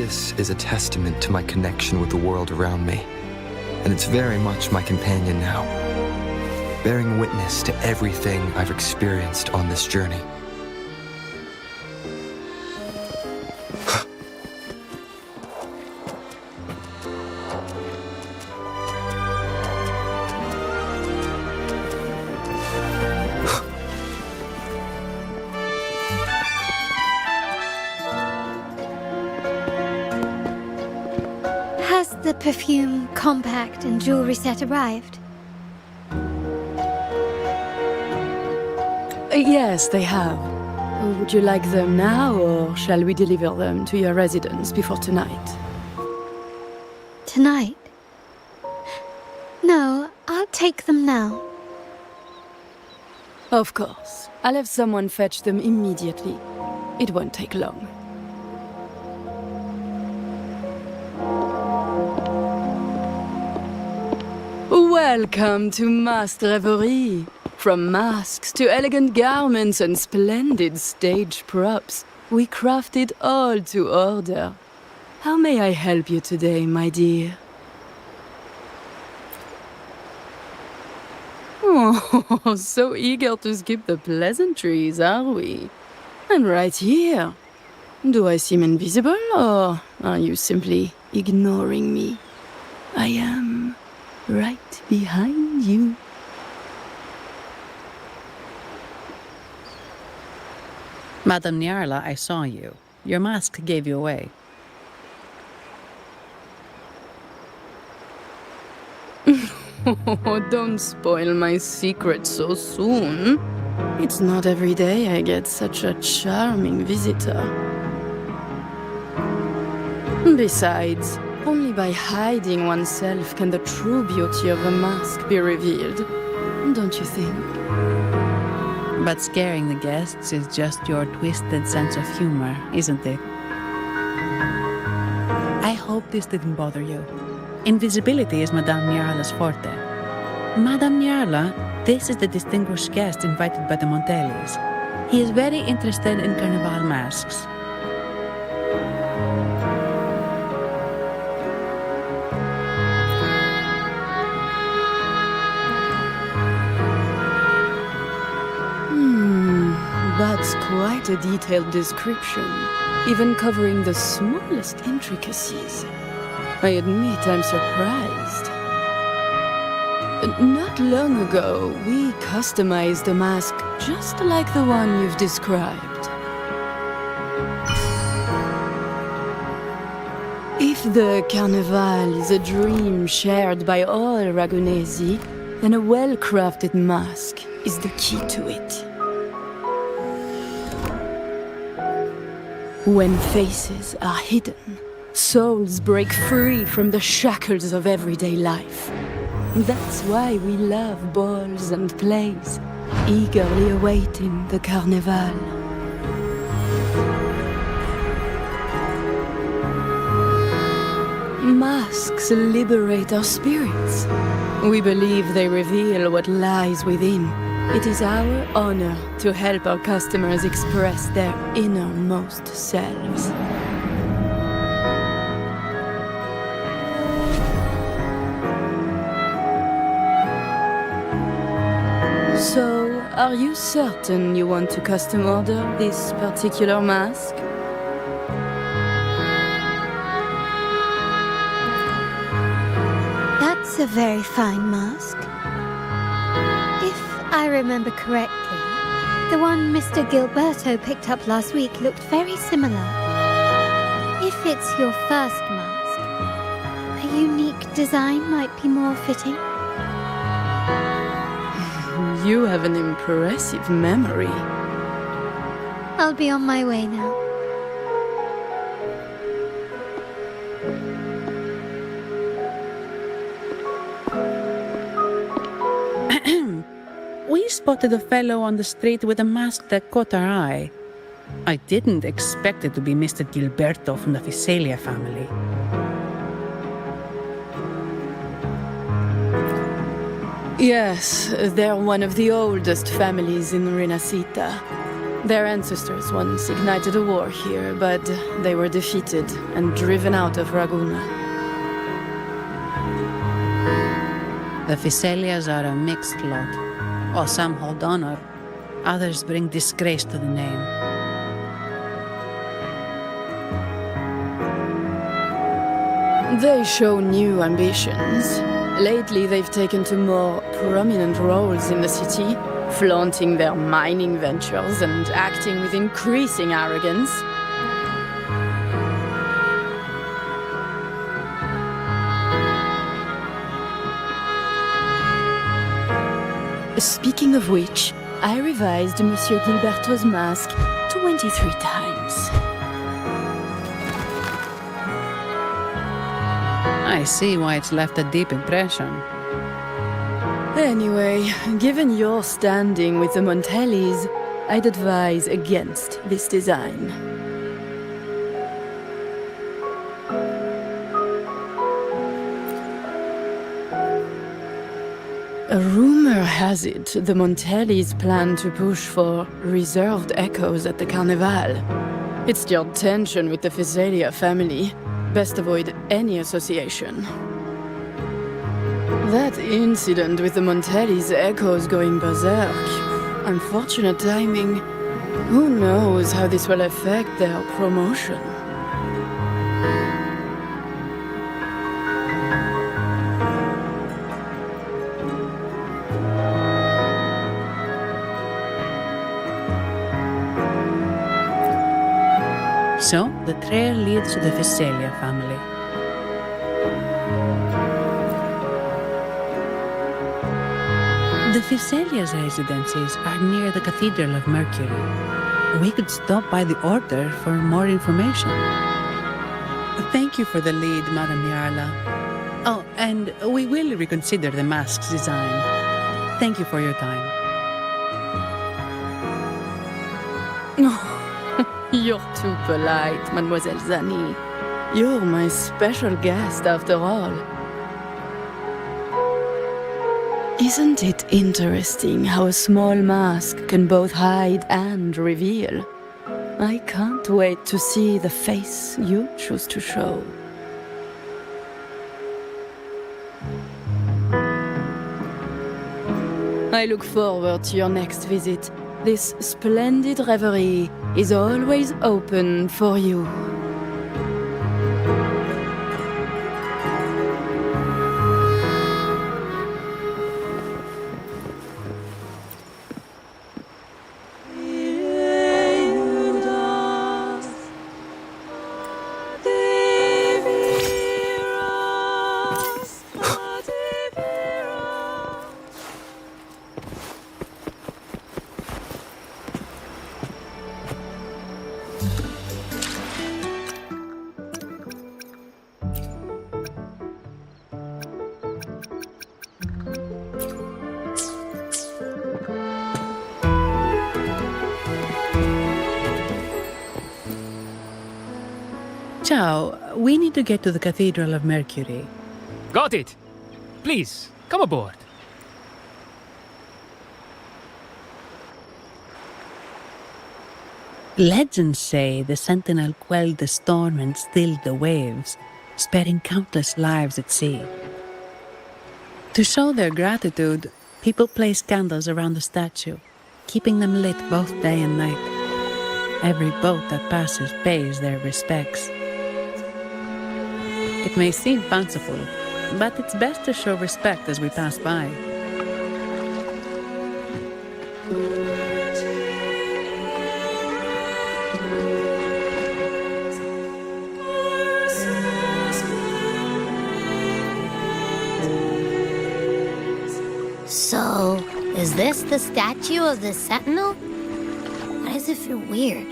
This is a testament to my connection with the world around me, and it's very much my companion now, bearing witness to everything I've experienced on this journey. Has the perfume, compact, and jewelry set arrived? Yes, they have. Would you like them now, or shall we deliver them to your residence before tonight? Tonight? No, I'll take them now. Of course. I'll have someone fetch them immediately. It won't take long. Welcome to Masked Reverie. From masks to elegant garments and splendid stage props, we craft it all to order. How may I help you today, my dear? Oh, so eager to skip the pleasantries, are we? I'm right here. Do I seem invisible, or are you simply ignoring me? I am right behind you. Madame Nyarla, I saw you. Your mask gave you away. Oh, don't spoil my secret so soon. It's not every day I get such a charming visitor. Besides, only by hiding oneself can the true beauty of a mask be revealed. Don't you think? But scaring the guests is just your twisted sense of humor, isn't it? I hope this didn't bother you. Invisibility is Madame Nyarla's forte. Madame Nyarla, this is the distinguished guest invited by the Montelis. He is very interested in carnival masks. That's quite a detailed description, even covering the smallest intricacies. I admit I'm surprised. Not long ago, we customized a mask just like the one you've described. If the Carnival is a dream shared by all Ragunesi, then a well-crafted mask is the key to it. When faces are hidden, souls break free from the shackles of everyday life. That's why we love balls and plays, eagerly awaiting the Carnival. Masks liberate our spirits. We believe they reveal what lies within. It is our honor to help our customers express their innermost selves. So, are you certain you want to custom order this particular mask? That's a very fine mask. If I remember correctly, the one Mr. Gilberto picked up last week looked very similar. If it's your first mask, a unique design might be more fitting. You have an impressive memory. I'll be on my way now. We spotted a fellow on the street with a mask that caught our eye. I didn't expect it to be Mr. Gilberto from the Visalia family. Yes, they're one of the oldest families in Renacita. Their ancestors once ignited a war here, but they were defeated and driven out of Raguna. The Phycelias are a mixed lot. While some hold honor, others bring disgrace to the name. They show new ambitions. Lately, they've taken to more prominent roles in the city, flaunting their mining ventures and acting with increasing arrogance. Speaking of which, I revised Monsieur Gilberto's mask 23 times. I see why it's left a deep impression. Anyway, given your standing with the Montellis, I'd advise against this design. A rumor has it the Montellis plan to push for reserved echoes at the Carnival. It's stirred tension with the Physalia family. Best avoid any association. That incident with the Montellis' echoes going berserk. Unfortunate timing. Who knows how this will affect their promotion? So, the trail leads to the Physalia family. The Physalia's residences are near the Cathedral of Mercury. We could stop by the Order for more information. Thank you for the lead, Madame Yarla. Oh, and we will reconsider the mask's design. Thank you for your time. You're too polite, Mademoiselle Zani. You're my special guest, after all. Isn't it interesting how a small mask can both hide and reveal? I can't wait to see the face you choose to show. I look forward to your next visit. This splendid reverie is always open for you. Ciao, we need to get to the Cathedral of Mercury. Got it! Please, come aboard. Legends say the Sentinel quelled the storm and stilled the waves, sparing countless lives at sea. To show their gratitude, people place candles around the statue, keeping them lit both day and night. Every boat that passes pays their respects. It may seem fanciful, but it's best to show respect as we pass by. So, is this the statue of the Sentinel? Why does it feel weird?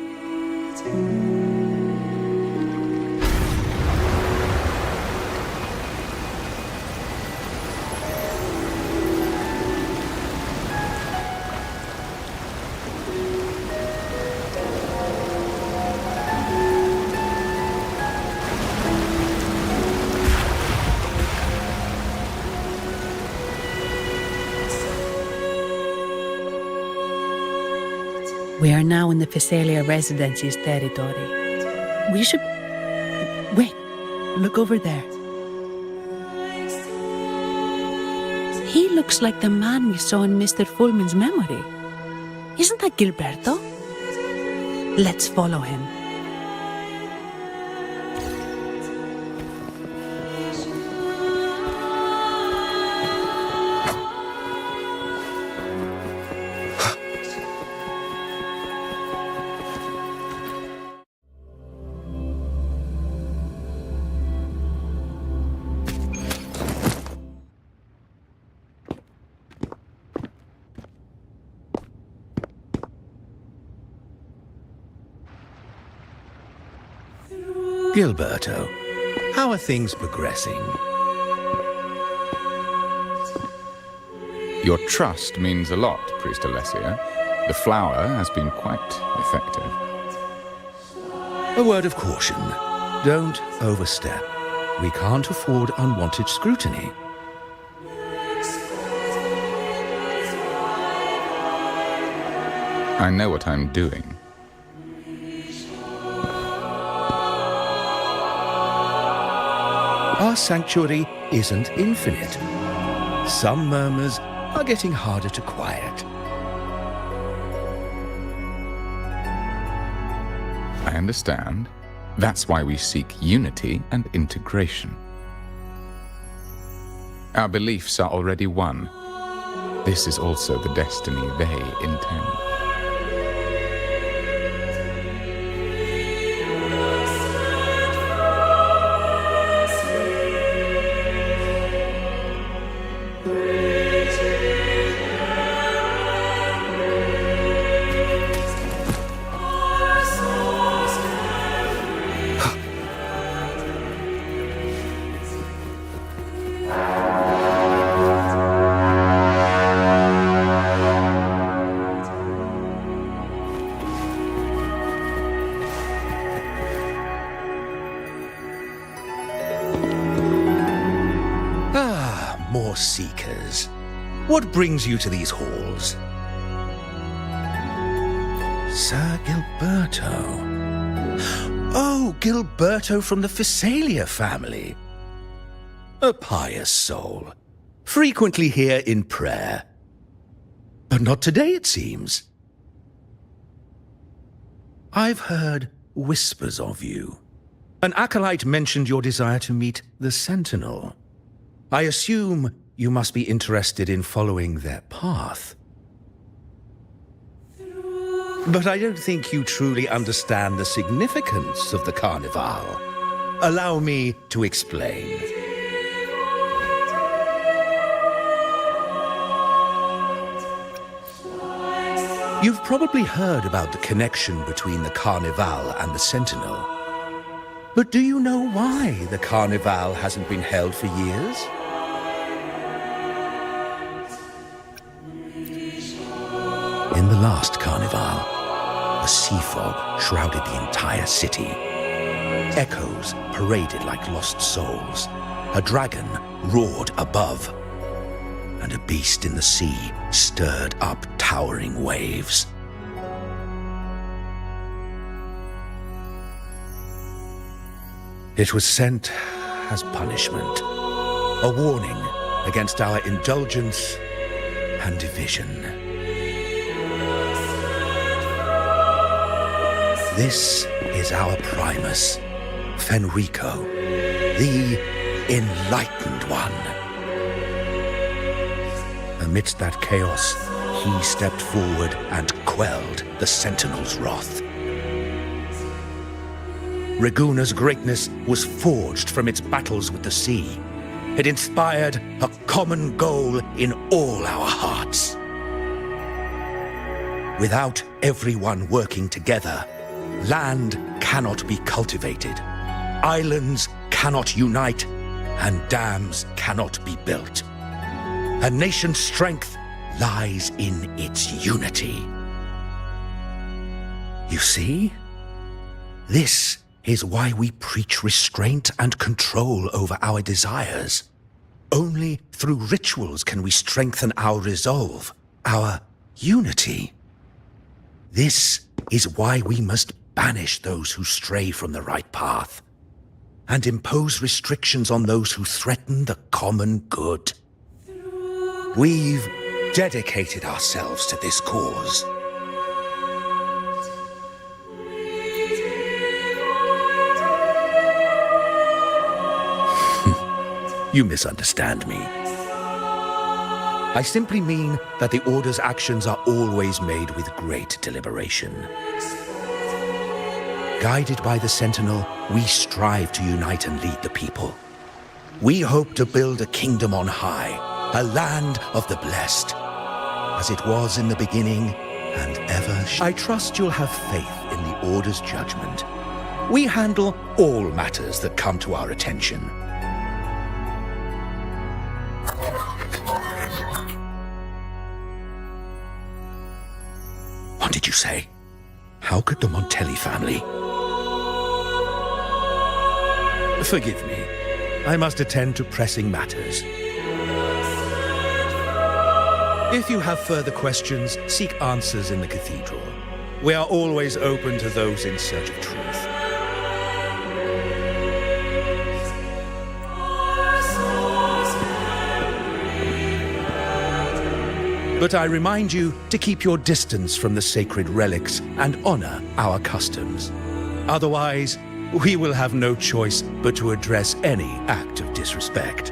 We are now in the Physalia Residency's territory. We should... Wait, look over there. He looks like the man we saw in Mr. Fullman's memory. Isn't that Gilberto? Let's follow him. Gilberto, how are things progressing? Your trust means a lot, Priest Alessia. The flower has been quite effective. A word of caution. Don't overstep. We can't afford unwanted scrutiny. I know what I'm doing. Our sanctuary isn't infinite. Some murmurs are getting harder to quiet. I understand. That's why we seek unity and integration. Our beliefs are already one. This is also the destiny they intend. More seekers. What brings you to these halls? Sir Gilberto. Oh, Gilberto from the Physalia family. A pious soul. Frequently here in prayer. But not today, it seems. I've heard whispers of you. An acolyte mentioned your desire to meet the Sentinel. I assume you must be interested in following their path. But I don't think you truly understand the significance of the Carnival. Allow me to explain. You've probably heard about the connection between the Carnival and the Sentinel. But do you know why the Carnival hasn't been held for years? In the last Carnival, a sea fog shrouded the entire city. Echoes paraded like lost souls. A dragon roared above. And a beast in the sea stirred up towering waves. It was sent as punishment. A warning against our indulgence and division. This is our Primus, Fenrico, the Enlightened One. Amidst that chaos, he stepped forward and quelled the Sentinel's wrath. Raguna's greatness was forged from its battles with the sea. It inspired a common goal in all our hearts. Without everyone working together, land cannot be cultivated, islands cannot unite, and dams cannot be built. A nation's strength lies in its unity. You see? This is why we preach restraint and control over our desires. Only through rituals can we strengthen our resolve, our unity. This is why we must banish those who stray from the right path, and impose restrictions on those who threaten the common good. We've dedicated ourselves to this cause. You misunderstand me. I simply mean that the Order's actions are always made with great deliberation. Guided by the Sentinel, we strive to unite and lead the people. We hope to build a kingdom on high, a land of the blessed, as it was in the beginning and ever shall. I trust you'll have faith in the Order's judgment. We handle all matters that come to our attention. What did you say? How could the Montelli family? Forgive me. I must attend to pressing matters. If you have further questions, seek answers in the cathedral. We are always open to those in search of truth. But I remind you to keep your distance from the sacred relics and honor our customs. Otherwise, we will have no choice but to address any act of disrespect.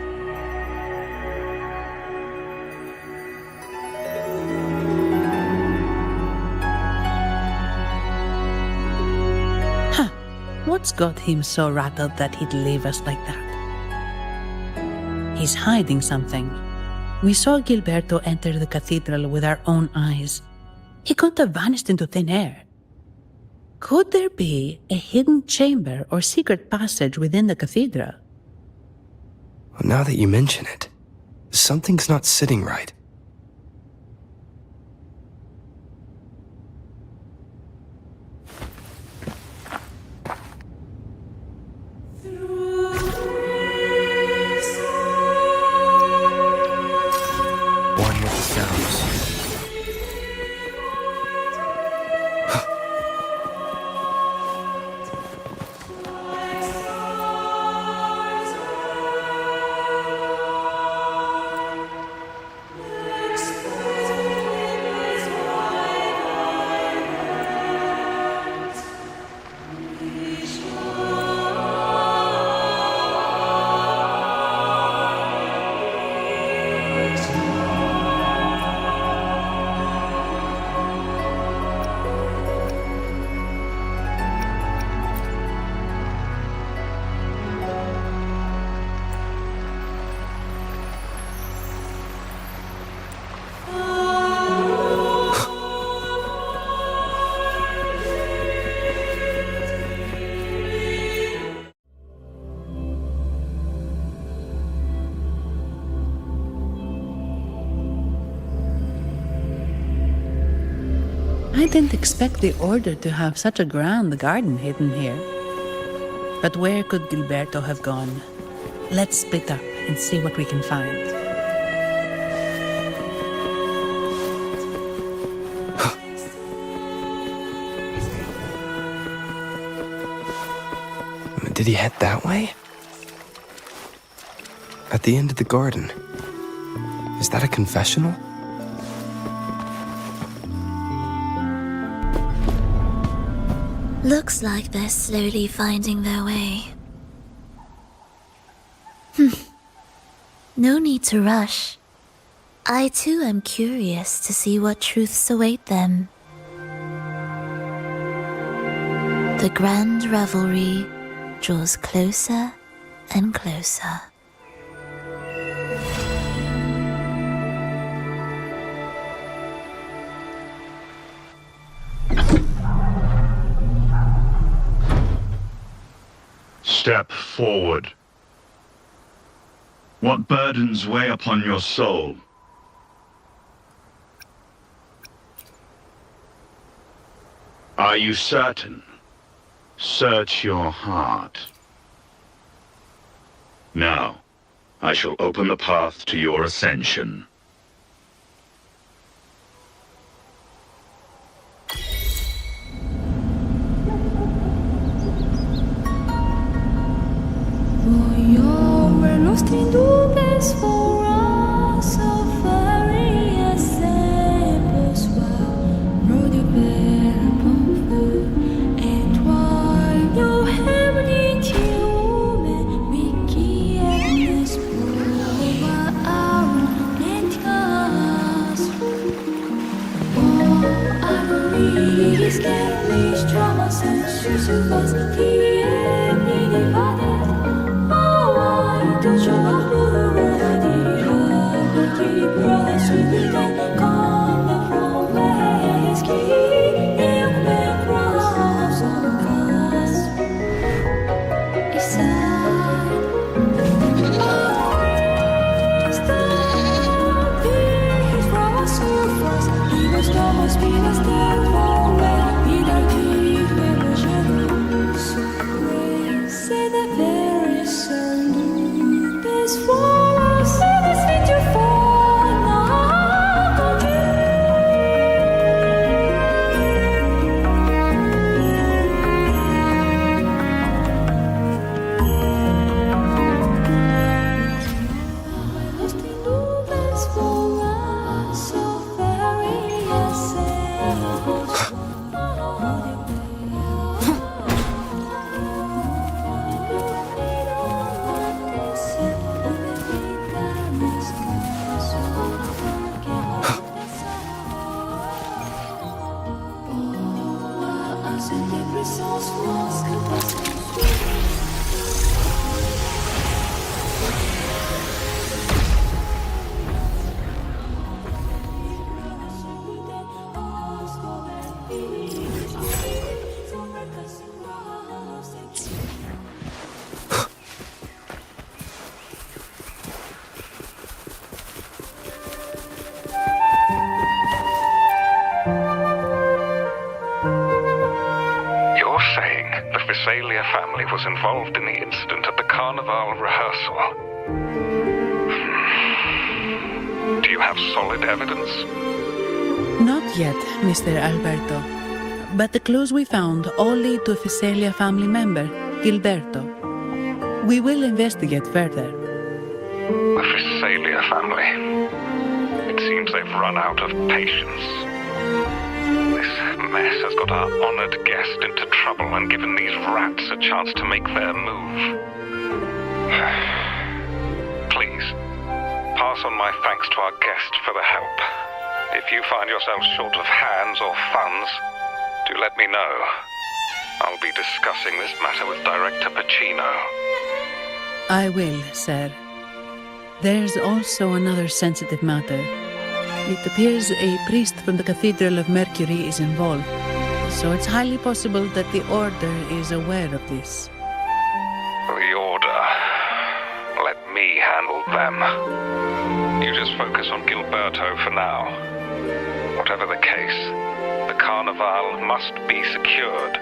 What's got him so rattled that he'd leave us like that? He's hiding something. We saw Gilberto enter the cathedral with our own eyes. He couldn't have vanished into thin air. Could there be a hidden chamber or secret passage within the cathedral? Well, now that you mention it, something's not sitting right. One with the sounds. I didn't expect the Order to have such a grand garden hidden here. But where could Gilberto have gone? Let's split up and see what we can find. Did he head that way? At the end of the garden. Is that a confessional? Looks like they're slowly finding their way. No need to rush. I too am curious to see what truths await them. The grand revelry draws closer and closer. Step forward. What burdens weigh upon your soul? Are you certain? Search your heart. Now, I shall open the path to your ascension. in dubes for us of various samples while Rodi verbum flu and while no heavenly human wiki and spura our netcast. Oh, I don't really scared these dramas and susuvas the enemy divided. To show up the brothers who will then come from where his key milk cross on us. Inside, he's from a surface. He was Thomas, he was there for where he died, he was shadows. Grace in the very sun. This for us, this means you fall now. Lost in nubes for us, so various samples. Visalia family was involved in the incident at the Carnival rehearsal. Do you have solid evidence? Not yet, Mr. Alberto. But the clues we found all lead to a Visalia family member, Gilberto. We will investigate further. The Visalia family. It seems they've run out of patience. This mess has got our honored guest into trouble and given these rats a chance to make their move. Please, pass on my thanks to our guest for the help. If you find yourself short of hands or funds, do let me know. I'll be discussing this matter with Director Pacino. I will, sir. There's also another sensitive matter. It appears a priest from the Cathedral of Mercury is involved, so it's highly possible that the Order is aware of this. The Order. Let me handle them. You just focus on Gilberto for now. Whatever the case, the Carnival must be secured.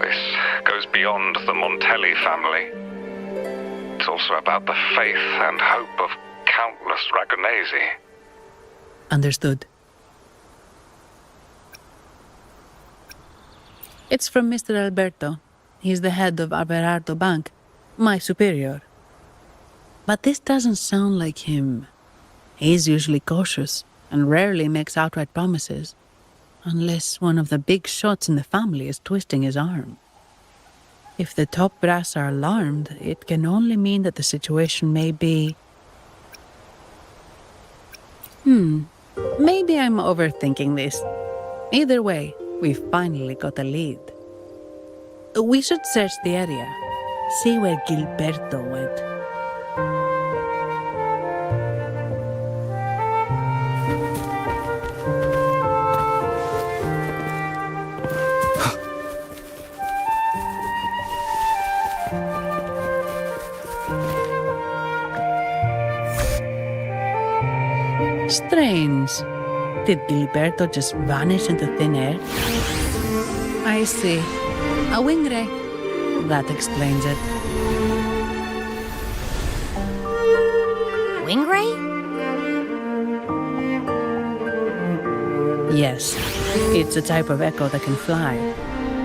This goes beyond the Montelli family. It's also about the faith and hope of countless Ragonesi. Understood. It's from Mr. Alberto. He's the head of Averardo Bank, my superior. But this doesn't sound like him. He's usually cautious and rarely makes outright promises, unless one of the big shots in the family is twisting his arm. If the top brass are alarmed, it can only mean that the situation may be... Maybe I'm overthinking this. Either way, we've finally got a lead. We should search the area, see where Gilberto went. Strange. Did Gilberto just vanish into thin air? I see. A wing ray. That explains it. Wing ray? Yes. It's a type of echo that can fly.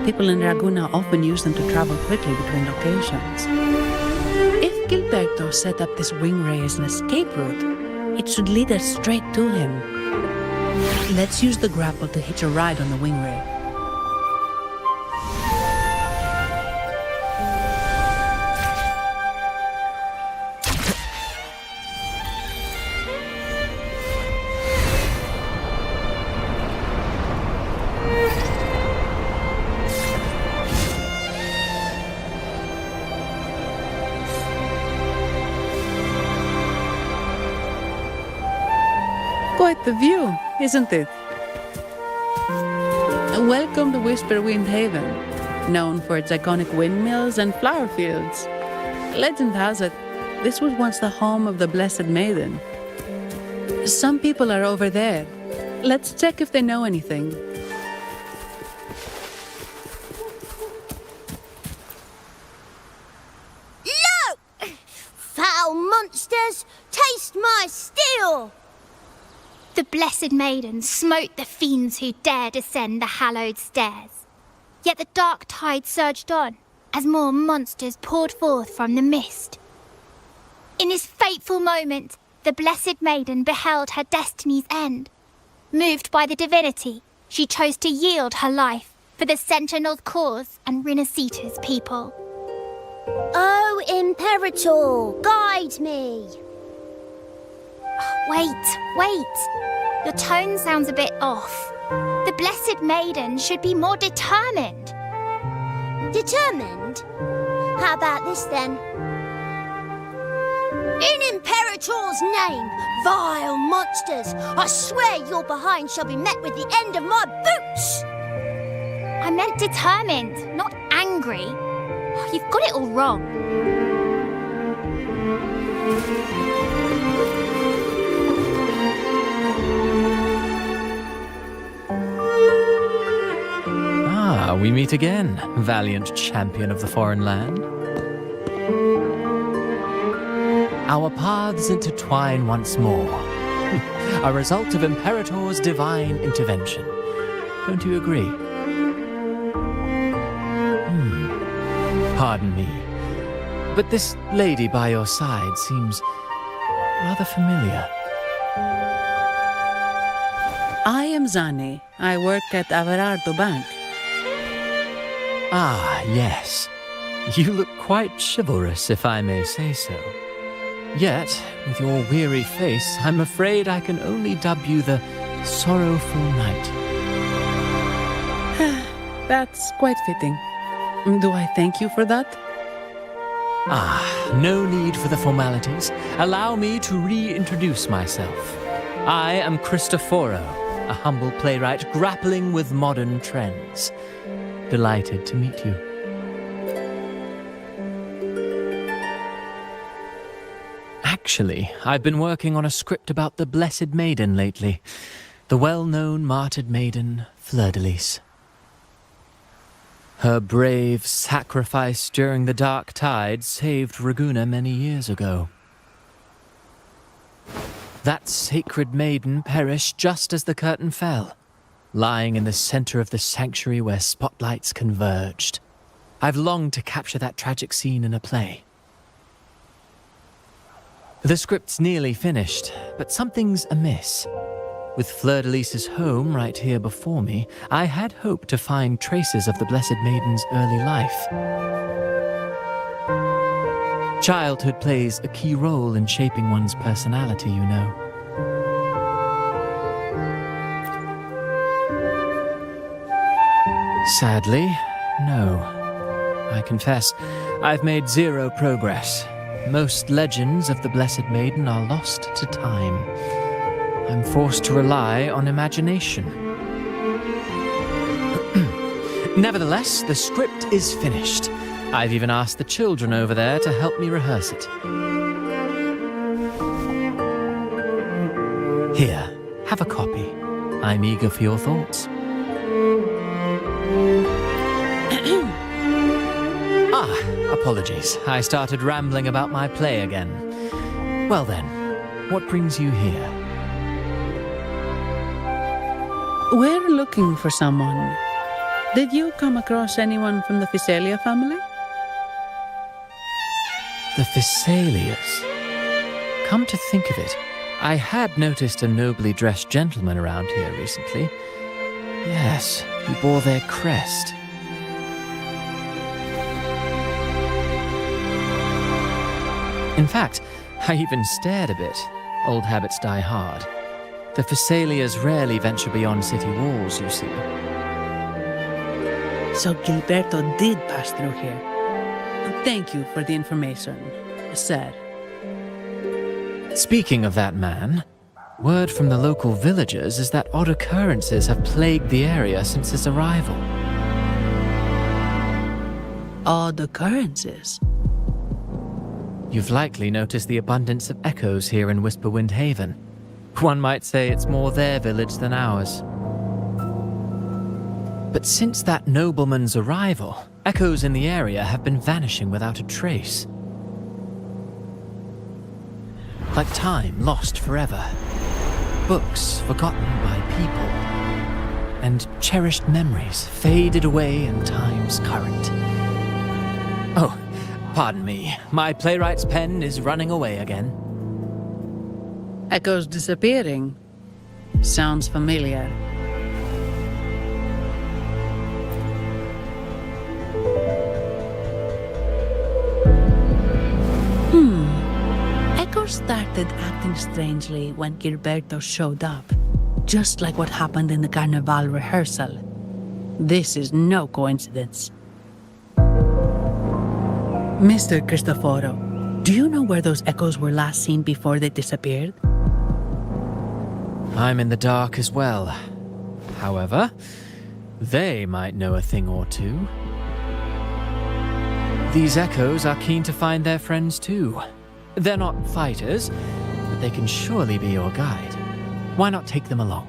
People in Raguna often use them to travel quickly between locations. If Gilberto now set up this wing ray as an escape route. It should lead us straight to him. Let's use the grapple to hitch a ride on the wing ray. Quite the view, isn't it? Welcome to Whisperwind Haven, known for its iconic windmills and flower fields. Legend has it, this was once the home of the Blessed Maiden. Some people are over there. Let's check if they know anything. Look! Foul monsters, taste my steel! The Blessed Maiden smote the fiends who dared ascend the hallowed stairs. Yet the dark tide surged on as more monsters poured forth from the mist. In this fateful moment, the Blessed Maiden beheld her destiny's end. Moved by the divinity, she chose to yield her life for the Sentinel's cause and Rinasita's people. Oh, Imperator, guide me! Wait. Your tone sounds a bit off. The Blessed Maiden should be more determined. Determined? How about this then? In Imperator's name, vile monsters, I swear your behind shall be met with the end of my boots! I meant determined, not angry. You've got it all wrong. We meet again, valiant champion of the foreign land. Our paths intertwine once more, a result of Imperator's divine intervention. Don't you agree? Pardon me, but this lady by your side seems rather familiar. I am Zani. I work at Averardo Bank. Ah, yes. You look quite chivalrous, if I may say so. Yet, with your weary face, I'm afraid I can only dub you the Sorrowful Knight. That's quite fitting. Do I thank you for that? Ah, no need for the formalities. Allow me to reintroduce myself. I am Cristoforo, a humble playwright grappling with modern trends. Delighted to meet you. Actually, I've been working on a script about the Blessed Maiden lately. The well-known martyred maiden, Fleur-de-Lis. Her brave sacrifice during the Dark Tide saved Raguna many years ago. That sacred maiden perished just as the curtain fell, lying in the center of the sanctuary where spotlights converged. I've longed to capture that tragic scene in a play. The script's nearly finished, but something's amiss. With Fleur-de-Lis's home right here before me, I had hoped to find traces of the Blessed Maiden's early life. Childhood plays a key role in shaping one's personality, you know. Sadly, no. I confess, I've made zero progress. Most legends of the Blessed Maiden are lost to time. I'm forced to rely on imagination. Nevertheless, the script is finished. I've even asked the children over there to help me rehearse it. Here, have a copy. I'm eager for your thoughts. Apologies. I started rambling about my play again. Well then, what brings you here? We're looking for someone. Did you come across anyone from the Physalia family? The Thessalias. Come to think of it, I had noticed a nobly dressed gentleman around here recently. Yes, he bore their crest. In fact, I even stared a bit. Old habits die hard. The Thessalias rarely venture beyond city walls, you see. So Gilberto did pass through here. Thank you for the information, sir. Speaking of that man, word from the local villagers is that odd occurrences have plagued the area since his arrival. Odd occurrences? You've likely noticed the abundance of echoes here in Whisperwind Haven. One might say it's more their village than ours. But since that nobleman's arrival, echoes in the area have been vanishing without a trace. Like time lost forever. Books forgotten by people. And cherished memories faded away in time's current. Oh, pardon me. My playwright's pen is running away again. Echoes disappearing. Sounds familiar. Echoes started acting strangely when Gilberto showed up. Just like what happened in the Carnival rehearsal. This is no coincidence. Mr. Cristoforo, do you know where those echoes were last seen before they disappeared? I'm in the dark as well. However, they might know a thing or two. These echoes are keen to find their friends too. They're not fighters, but they can surely be your guide. Why not take them along?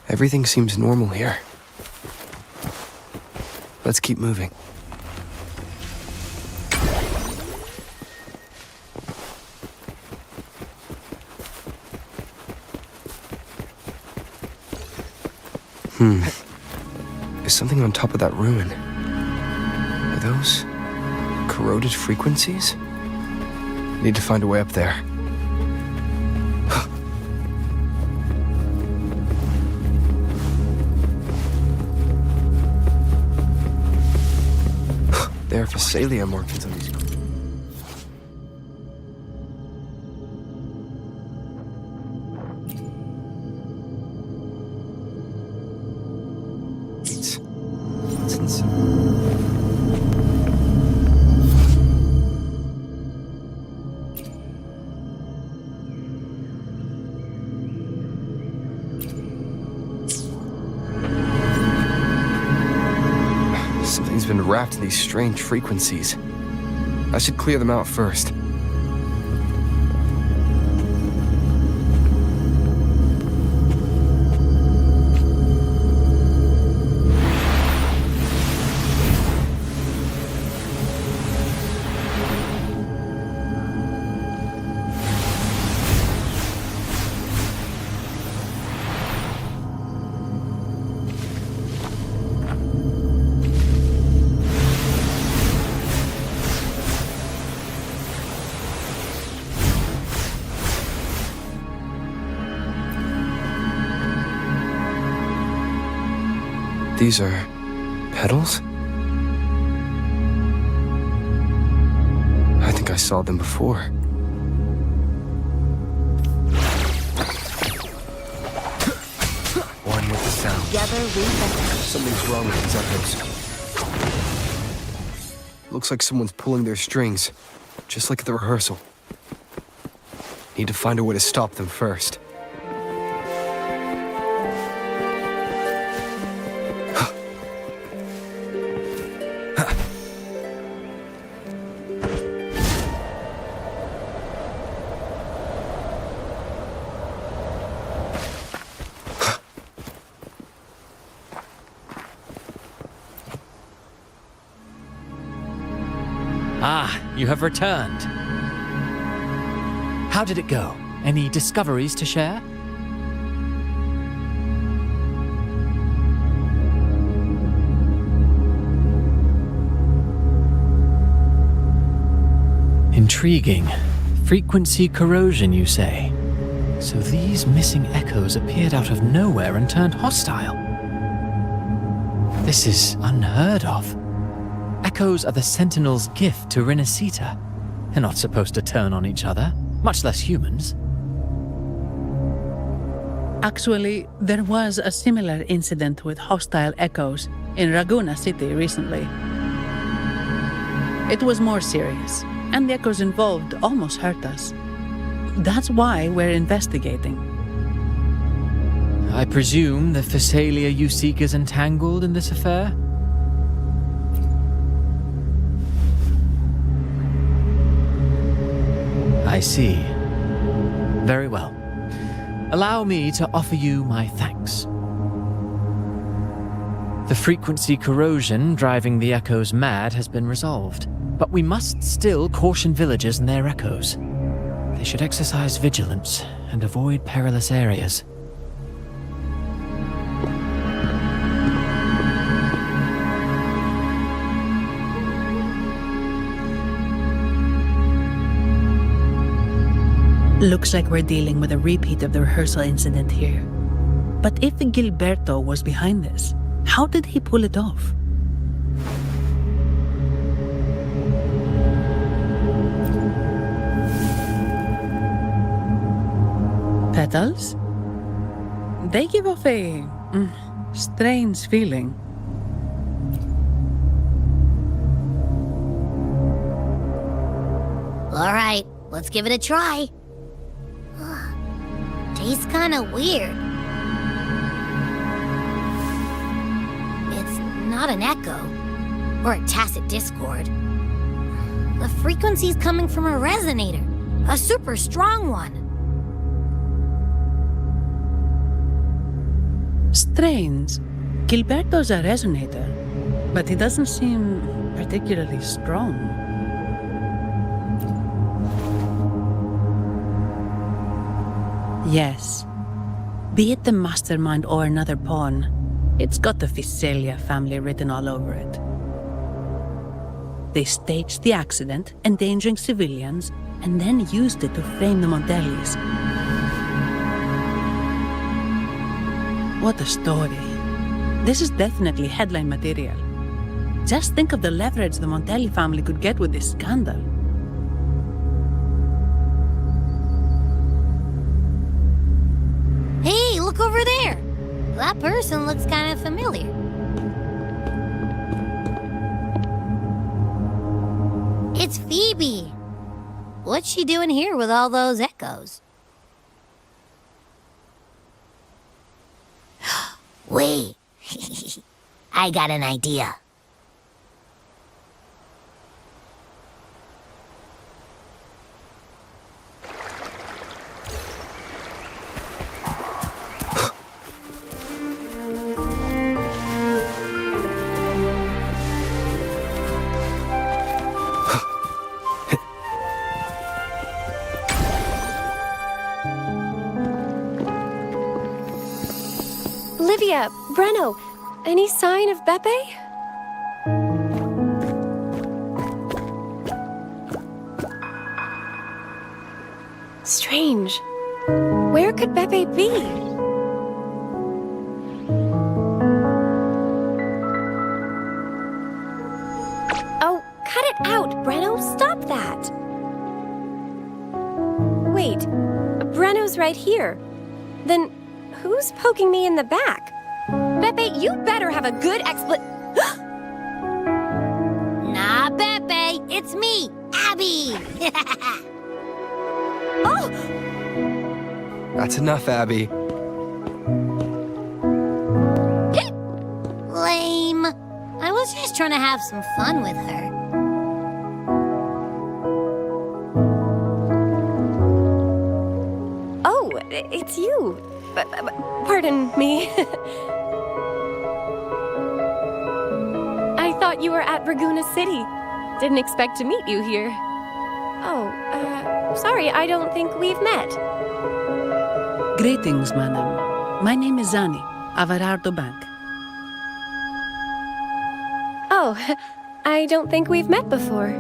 Everything seems normal here. Let's keep moving. There's something on top of that ruin. Are those corroded frequencies? Need to find a way up there. There are Physalia markings on these. It's insane. Something's been wrapped in these strange frequencies. I should clear them out first. These are petals? I think I saw them before. One with the sound. Together we better. Something's wrong with these echoes. Looks like someone's pulling their strings, just like at the rehearsal. Need to find a way to stop them first. Ah, you have returned. How did it go? Any discoveries to share? Intriguing. Frequency corrosion, you say? So these missing echoes appeared out of nowhere and turned hostile. This is unheard of. Echoes are the Sentinel's gift to Renacita. They're not supposed to turn on each other, much less humans. Actually, there was a similar incident with hostile echoes in Raguna City recently. It was more serious, and the echoes involved almost hurt us. That's why we're investigating. I presume the Physalia you seek is entangled in this affair? see. Very well. Allow me to offer you my thanks. The frequency corrosion driving the echoes mad has been resolved, but we must still caution villagers and their echoes. They should exercise vigilance and avoid perilous areas. Looks like we're dealing with a repeat of the rehearsal incident here. But if Gilberto was behind this, how did he pull it off? Petals? They give off a strange feeling. All right, let's give it a try. Tastes kind of weird. It's not an echo or a tacit discord. The frequency's coming from a resonator, a super strong one. Strange. Gilberto's a resonator, but he doesn't seem particularly strong. Yes. Be it the mastermind or another pawn, it's got the Visalia family written all over it. They staged the accident, endangering civilians, and then used it to frame the Montellis. What a story. This is definitely headline material. Just think of the leverage the Montelli family could get with this scandal. Hey, look over there! That person looks kind of familiar. It's Phoebe! What's she doing here with all those echoes? Wait, I got an idea. Olivia, Breno, any sign of Beppe? Strange. Where could Beppe be? Oh, cut it out, Breno. Stop that. Wait, Breno's right here. Then who's poking me in the back? Beppe, you better have a good Nah, Beppe, it's me, Abby. Oh! That's enough, Abby. Lame. I was just trying to have some fun with her. Oh, it's you. Pardon me. I thought you were at Raguna City. Didn't expect to meet you here. Oh, sorry, I don't think we've met. Greetings, madam. My name is Zani, Avarardo Bank. Oh, I don't think we've met before.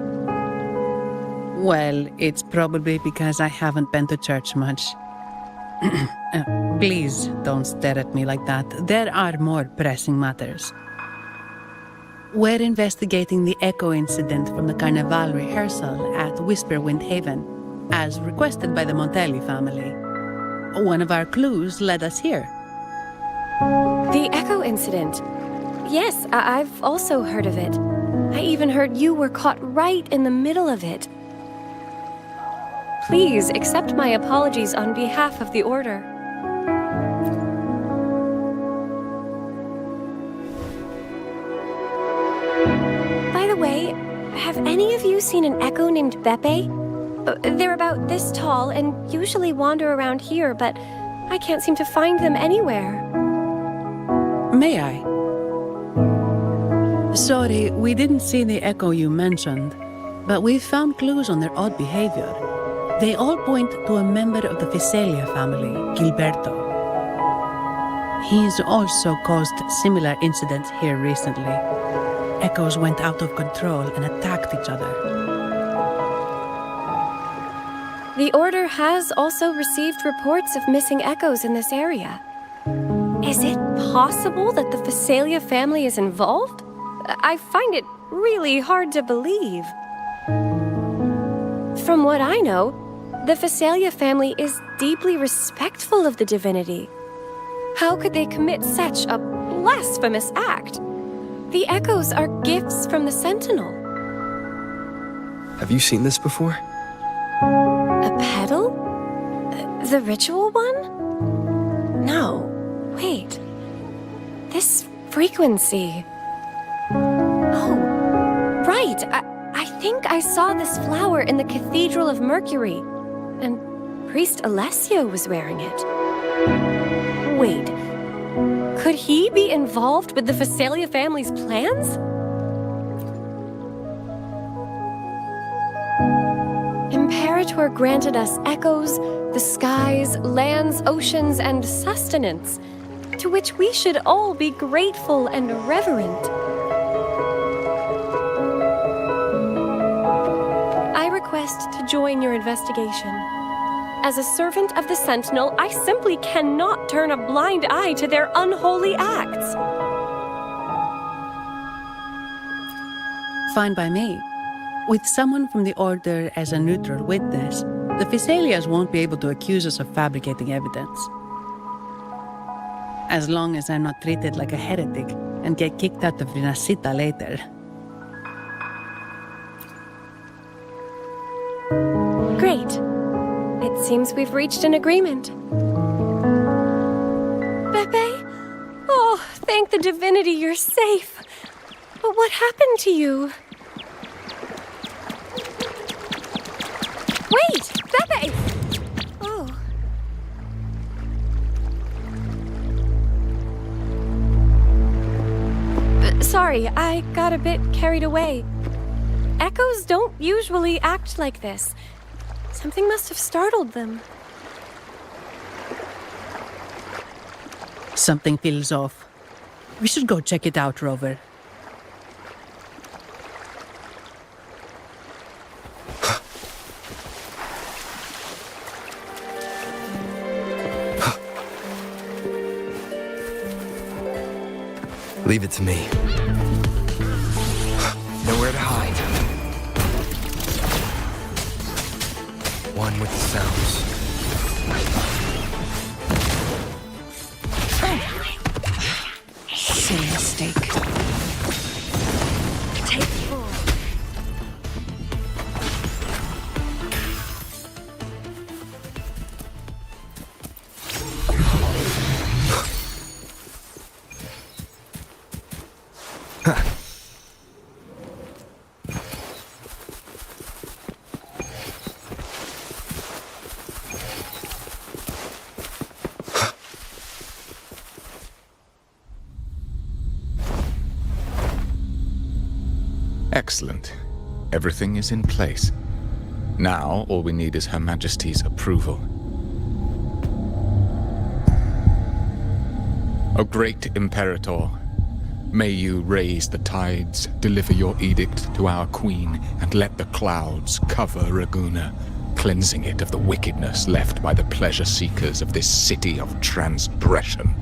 Well, it's probably because I haven't been to church much. Please don't stare at me like that. There are more pressing matters. We're investigating the echo incident from the Carnival rehearsal at Whisperwind Haven, as requested by the Montelli family. One of our clues led us here. The echo incident. Yes, I've also heard of it. I even heard you were caught right in the middle of it. Please accept my apologies on behalf of the Order. By the way, have any of you seen an echo named Beppe? They're about this tall and usually wander around here, but I can't seem to find them anywhere. May I? Sorry, we didn't see the echo you mentioned, but we've found clues on their odd behavior. They all point to a member of the Visalia family, Gilberto. He's also caused similar incidents here recently. Echoes went out of control and attacked each other. The Order has also received reports of missing echoes in this area. Is it possible that the Visalia family is involved? I find it really hard to believe. From what I know, the Visalia family is deeply respectful of the divinity. How could they commit such a blasphemous act? The echoes are gifts from the Sentinel. Have you seen this before? A pedal? The ritual one? No. Wait. This frequency. Oh, right. I think I saw this flower in the Cathedral of Mercury, and Priest Alessio was wearing it. Wait. Could he be involved with the Visalia family's plans? Imperator granted us echoes, the skies, lands, oceans, and sustenance, to which we should all be grateful and reverent. I request to join your investigation. As a servant of the Sentinel, I simply cannot turn a blind eye to their unholy acts. Fine by me. With someone from the Order as a neutral witness, the Visalias won't be able to accuse us of fabricating evidence. As long as I'm not treated like a heretic and get kicked out of Rinascita later. Great. It seems we've reached an agreement. Pepe? Oh, thank the divinity you're safe. But what happened to you? Wait! Pepe! Oh. Sorry, I got a bit carried away. Echoes don't usually act like this. Something must have startled them. Something feels off. We should go check it out, Rover. Leave it to me. Nowhere to hide. One with the sounds. Silly mistake. Take full. Excellent. Everything is in place. Now, all we need is Her Majesty's approval. O great Imperator, may you raise the tides, deliver your edict to our queen, and let the clouds cover Raguna, cleansing it of the wickedness left by the pleasure seekers of this city of transgression.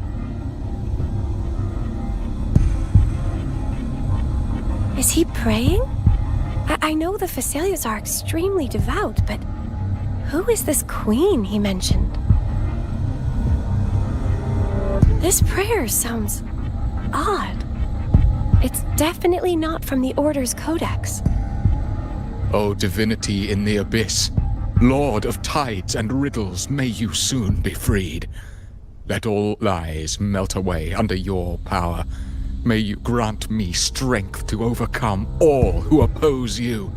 Is he praying? I know the Visalias are extremely devout, but who is this queen he mentioned? This prayer sounds odd. It's definitely not from the Order's codex. O divinity in the abyss, Lord of tides and riddles, may you soon be freed. Let all lies melt away under your power. May you grant me strength to overcome all who oppose you.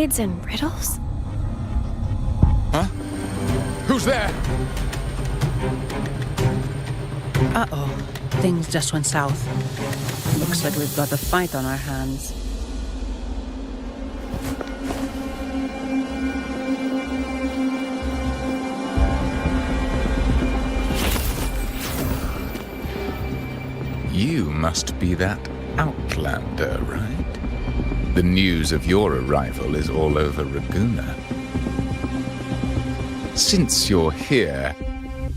tides and riddles? Huh? Who's there? Uh-oh. Things just went south. Looks like we've got a fight on our hands. You must be that outlander, right? The news of your arrival is all over Raguna. Since you're here,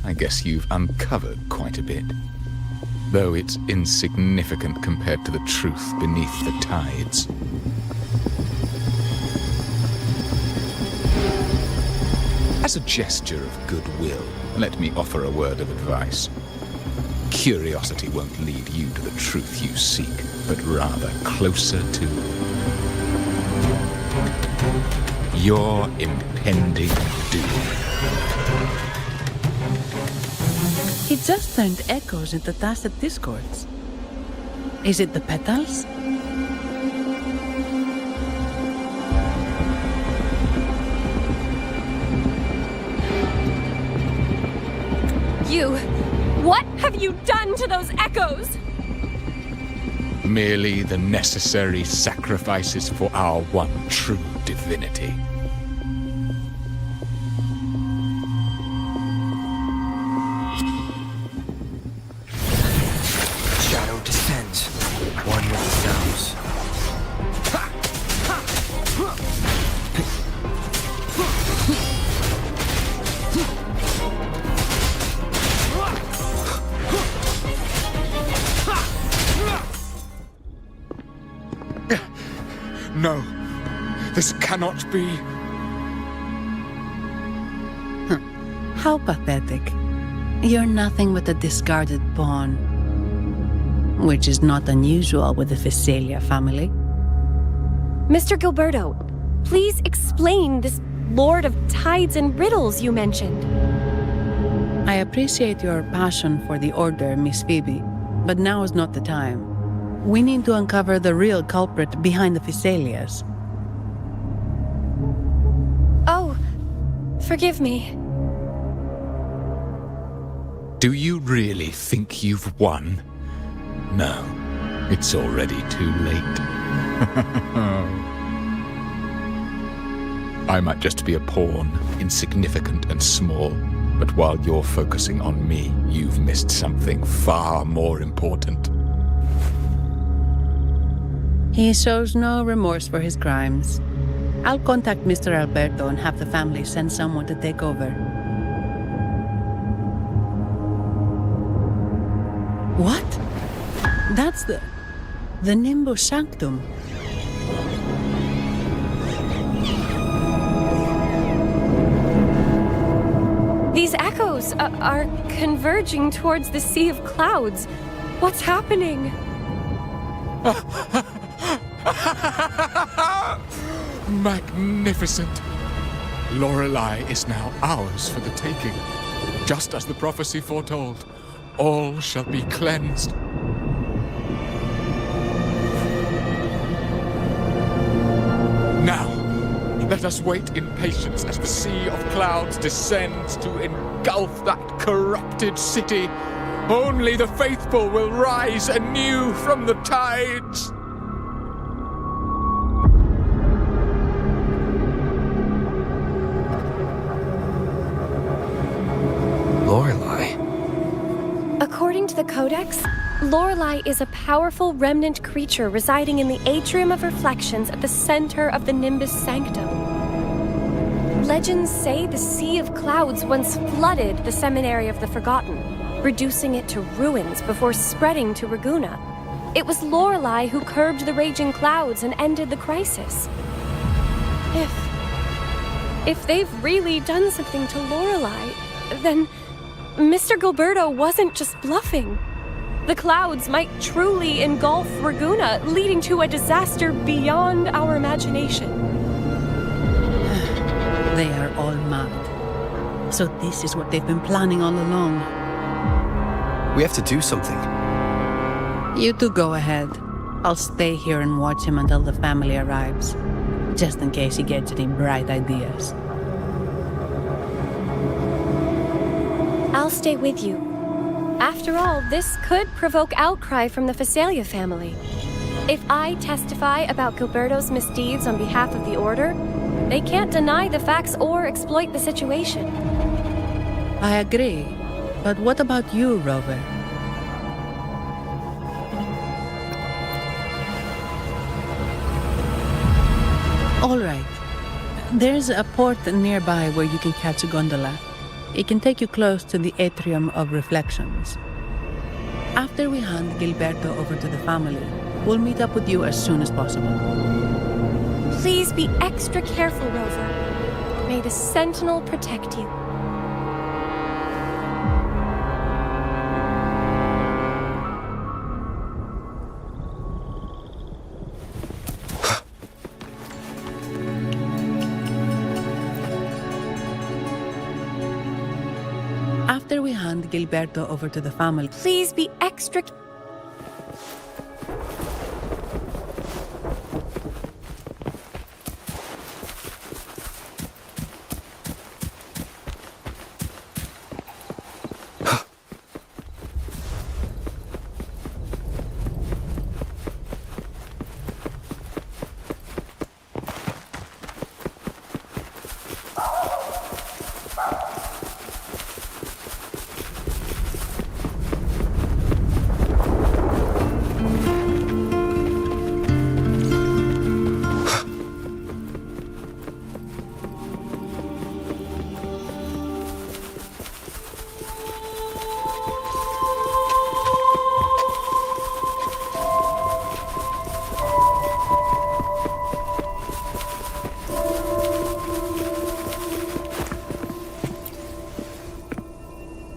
I guess you've uncovered quite a bit. Though it's insignificant compared to the truth beneath the tides. As a gesture of goodwill, let me offer a word of advice. Curiosity won't lead you to the truth you seek, but rather closer to your impending doom. He just turned echoes into tacit discords. Is it the petals? What have you done to those echoes? Merely the necessary sacrifices for our one true divinity. Shadow descends, one with the sounds. No, this cannot be. How pathetic. You're nothing but a discarded pawn. Which is not unusual with the Physalia family. Mr. Gilberto, please explain this Lord of Tides and Riddles you mentioned. I appreciate your passion for the Order, Miss Phoebe, but now is not the time. We need to uncover the real culprit behind the Physalias. Oh, forgive me. Do you really think you've won? No, it's already too late. I might just be a pawn, insignificant and small, but while you're focusing on me, you've missed something far more important. He shows no remorse for his crimes. I'll contact Mr. Alberto and have the family send someone to take over. What? That's the Nimbus Sanctum. These echoes are converging towards the Sea of Clouds. What's happening? Magnificent! Lorelei is now ours for the taking. Just as the prophecy foretold, all shall be cleansed. Now, let us wait in patience as the Sea of Clouds descends to engulf that corrupted city. Only the faithful will rise anew from the tides. Lorelei. According to the Codex, Lorelei is a powerful remnant creature residing in the Atrium of Reflections at the center of the Nimbus Sanctum. Legends say the Sea of Clouds once flooded the Seminary of the Forgotten, reducing it to ruins before spreading to Raguna. It was Lorelei who curbed the raging clouds and ended the crisis. If they've really done something to Lorelei, then Mr. Gilberto wasn't just bluffing. The clouds might truly engulf Raguna, leading to a disaster beyond our imagination. They are all mad. So this is what they've been planning all along. We have to do something. You two go ahead. I'll stay here and watch him until the family arrives. just in case he gets any bright ideas. I'll stay with you. After all, this could provoke outcry from the Phasalia family. If I testify about Gilberto's misdeeds on behalf of the Order, they can't deny the facts or exploit the situation. I agree. But what about you, Rover? All right. There's a port nearby where you can catch a gondola. It can take you close to the Atrium of Reflections. After we hand Gilberto over to the family, we'll meet up with you as soon as possible. Please be extra careful, Rover. May the Sentinel protect you. After we hand Gilberto over to the family, Please be extra...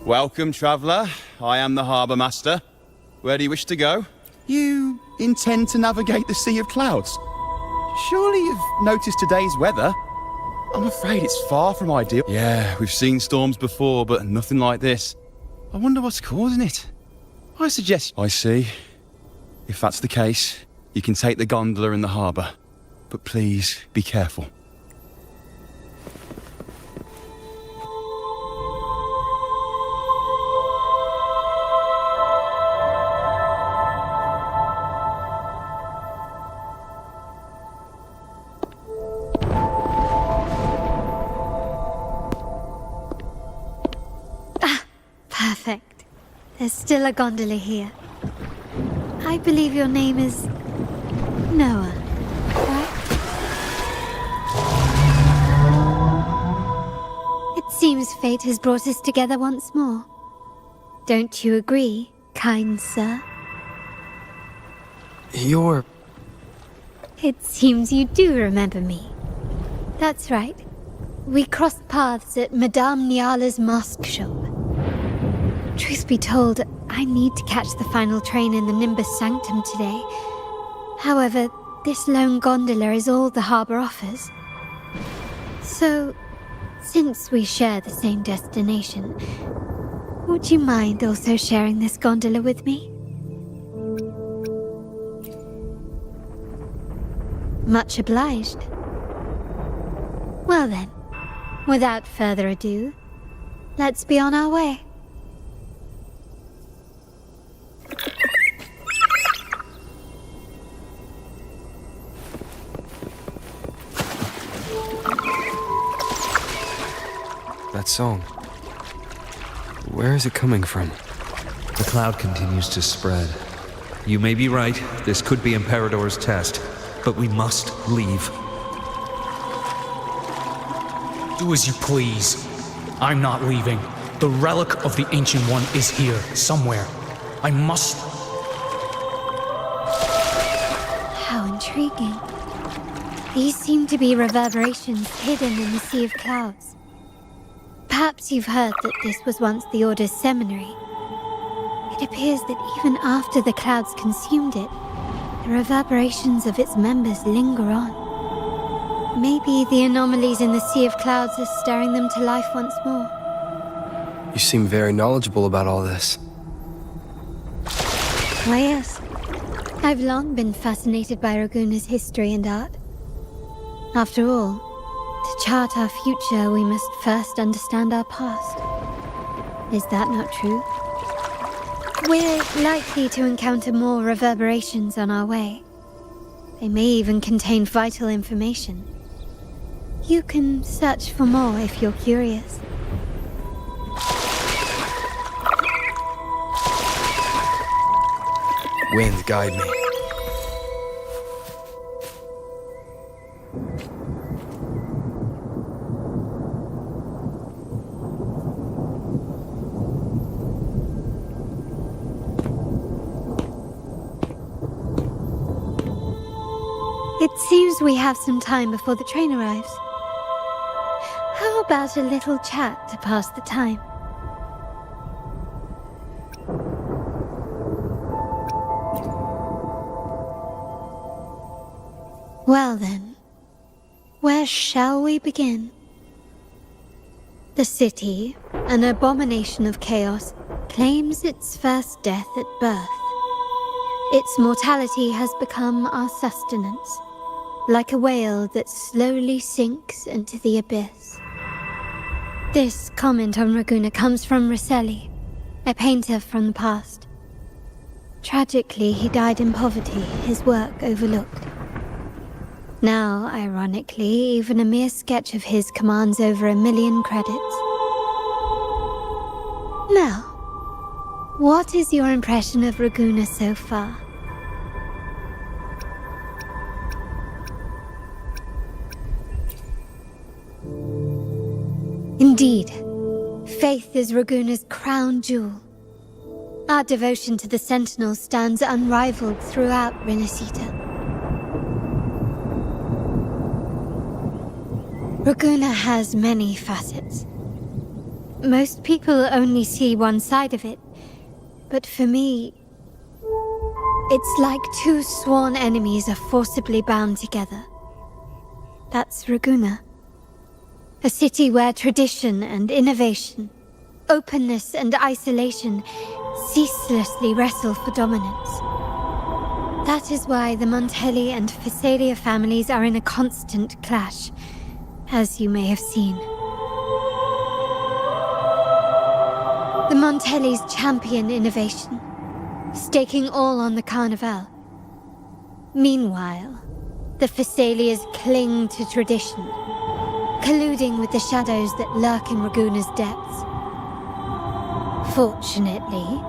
Welcome, traveller. I am the Harbour Master. Where do you wish to go? You intend to navigate the Sea of Clouds? Surely you've noticed today's weather? I'm afraid it's far from ideal. Yeah, we've seen storms before, but nothing like this. I wonder what's causing it. I suggest... I see. If that's the case, you can take the gondola in the harbour. But please, be careful. Perfect. There's still a gondola here. I believe your name is... Noah, right? It seems fate has brought us together once more. Don't you agree, kind sir? You're... It seems you do remember me. That's right. We crossed paths at Madame Niala's mask shop. Truth be told, I need to catch the final train in the Nimbus Sanctum today. However, this lone gondola is all the harbour offers. So, since we share the same destination, would you mind also sharing this gondola with me? Much obliged. Well then, without further ado, let's be on our way. That song. Where is it coming from? The cloud continues to spread. You may be right, this could be Imperador's test, but we must leave. Do as you please. I'm not leaving. The relic of the Ancient One is here, somewhere. I must... How intriguing. These seem to be reverberations hidden in the Sea of Clouds. Perhaps you've heard that this was once the Order's seminary. It appears that even after the clouds consumed it, the reverberations of its members linger on. Maybe the anomalies in the Sea of Clouds are stirring them to life once more. You seem very knowledgeable about all this. Why, yes. I've long been fascinated by Raguna's history and art. After all, to chart our future, we must first understand our past. Is that not true? We're likely to encounter more reverberations on our way. They may even contain vital information. You can search for more if you're curious. Wind, guide me. It seems we have some time before the train arrives. How about a little chat to pass the time? Well then, where shall we begin? The city, an abomination of chaos, claims its first death at birth. Its mortality has become our sustenance, like a whale that slowly sinks into the abyss. This comment on Raguna comes from Rosselli, a painter from the past. Tragically, he died in poverty, his work overlooked. Now, ironically, even a mere sketch of his commands over 1 million credits. Now, what is your impression of Raguna so far? Indeed, faith is Raguna's crown jewel. Our devotion to the Sentinels stands unrivaled throughout Renacita. Raguna has many facets. Most people only see one side of it, but for me, it's like two sworn enemies are forcibly bound together. That's Raguna. A city where tradition and innovation, openness and isolation ceaselessly wrestle for dominance. That is why the Montelli and Phasalia families are in a constant clash, as you may have seen. The Montellis champion innovation, staking all on the Carnival. Meanwhile, the Phasalias cling to tradition, colluding with the shadows that lurk in Raguna's depths. Fortunately,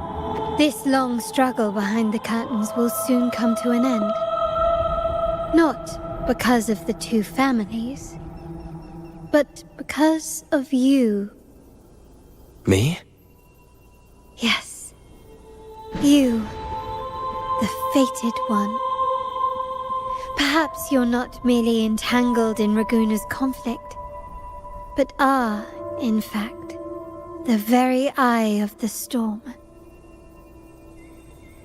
this long struggle behind the curtains will soon come to an end. Not because of the two families, but because of you. Me? Yes. You, the fated one. Perhaps you're not merely entangled in Raguna's conflict, but are, in fact, the very eye of the storm.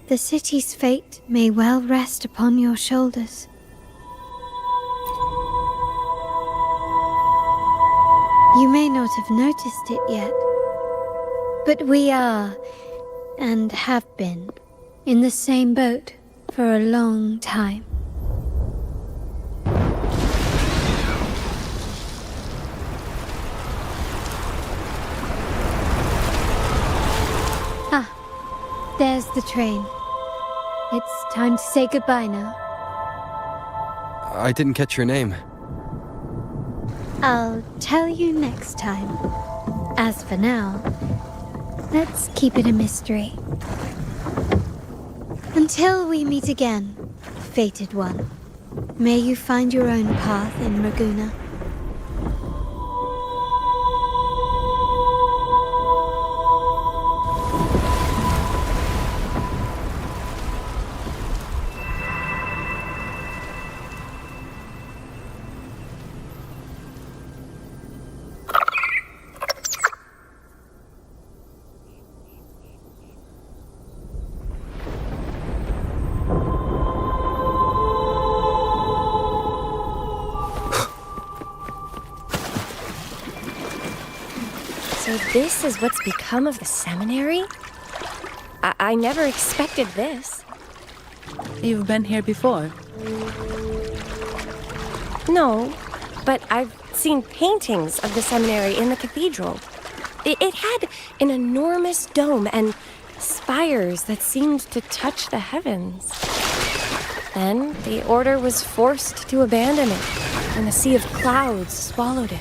The city's fate may well rest upon your shoulders. You may not have noticed it yet, but we are, and have been, in the same boat for a long time. Ah, there's the train. It's time to say goodbye now. I didn't catch your name. I'll tell you next time. As for now, let's keep it a mystery. Until we meet again, fated one, may you find your own path in Raguna. So this is what's become of the seminary? I never expected this. You've been here before? No, but I've seen paintings of the seminary in the cathedral. It had an enormous dome and spires that seemed to touch the heavens. Then the order was forced to abandon it, and a sea of clouds swallowed it.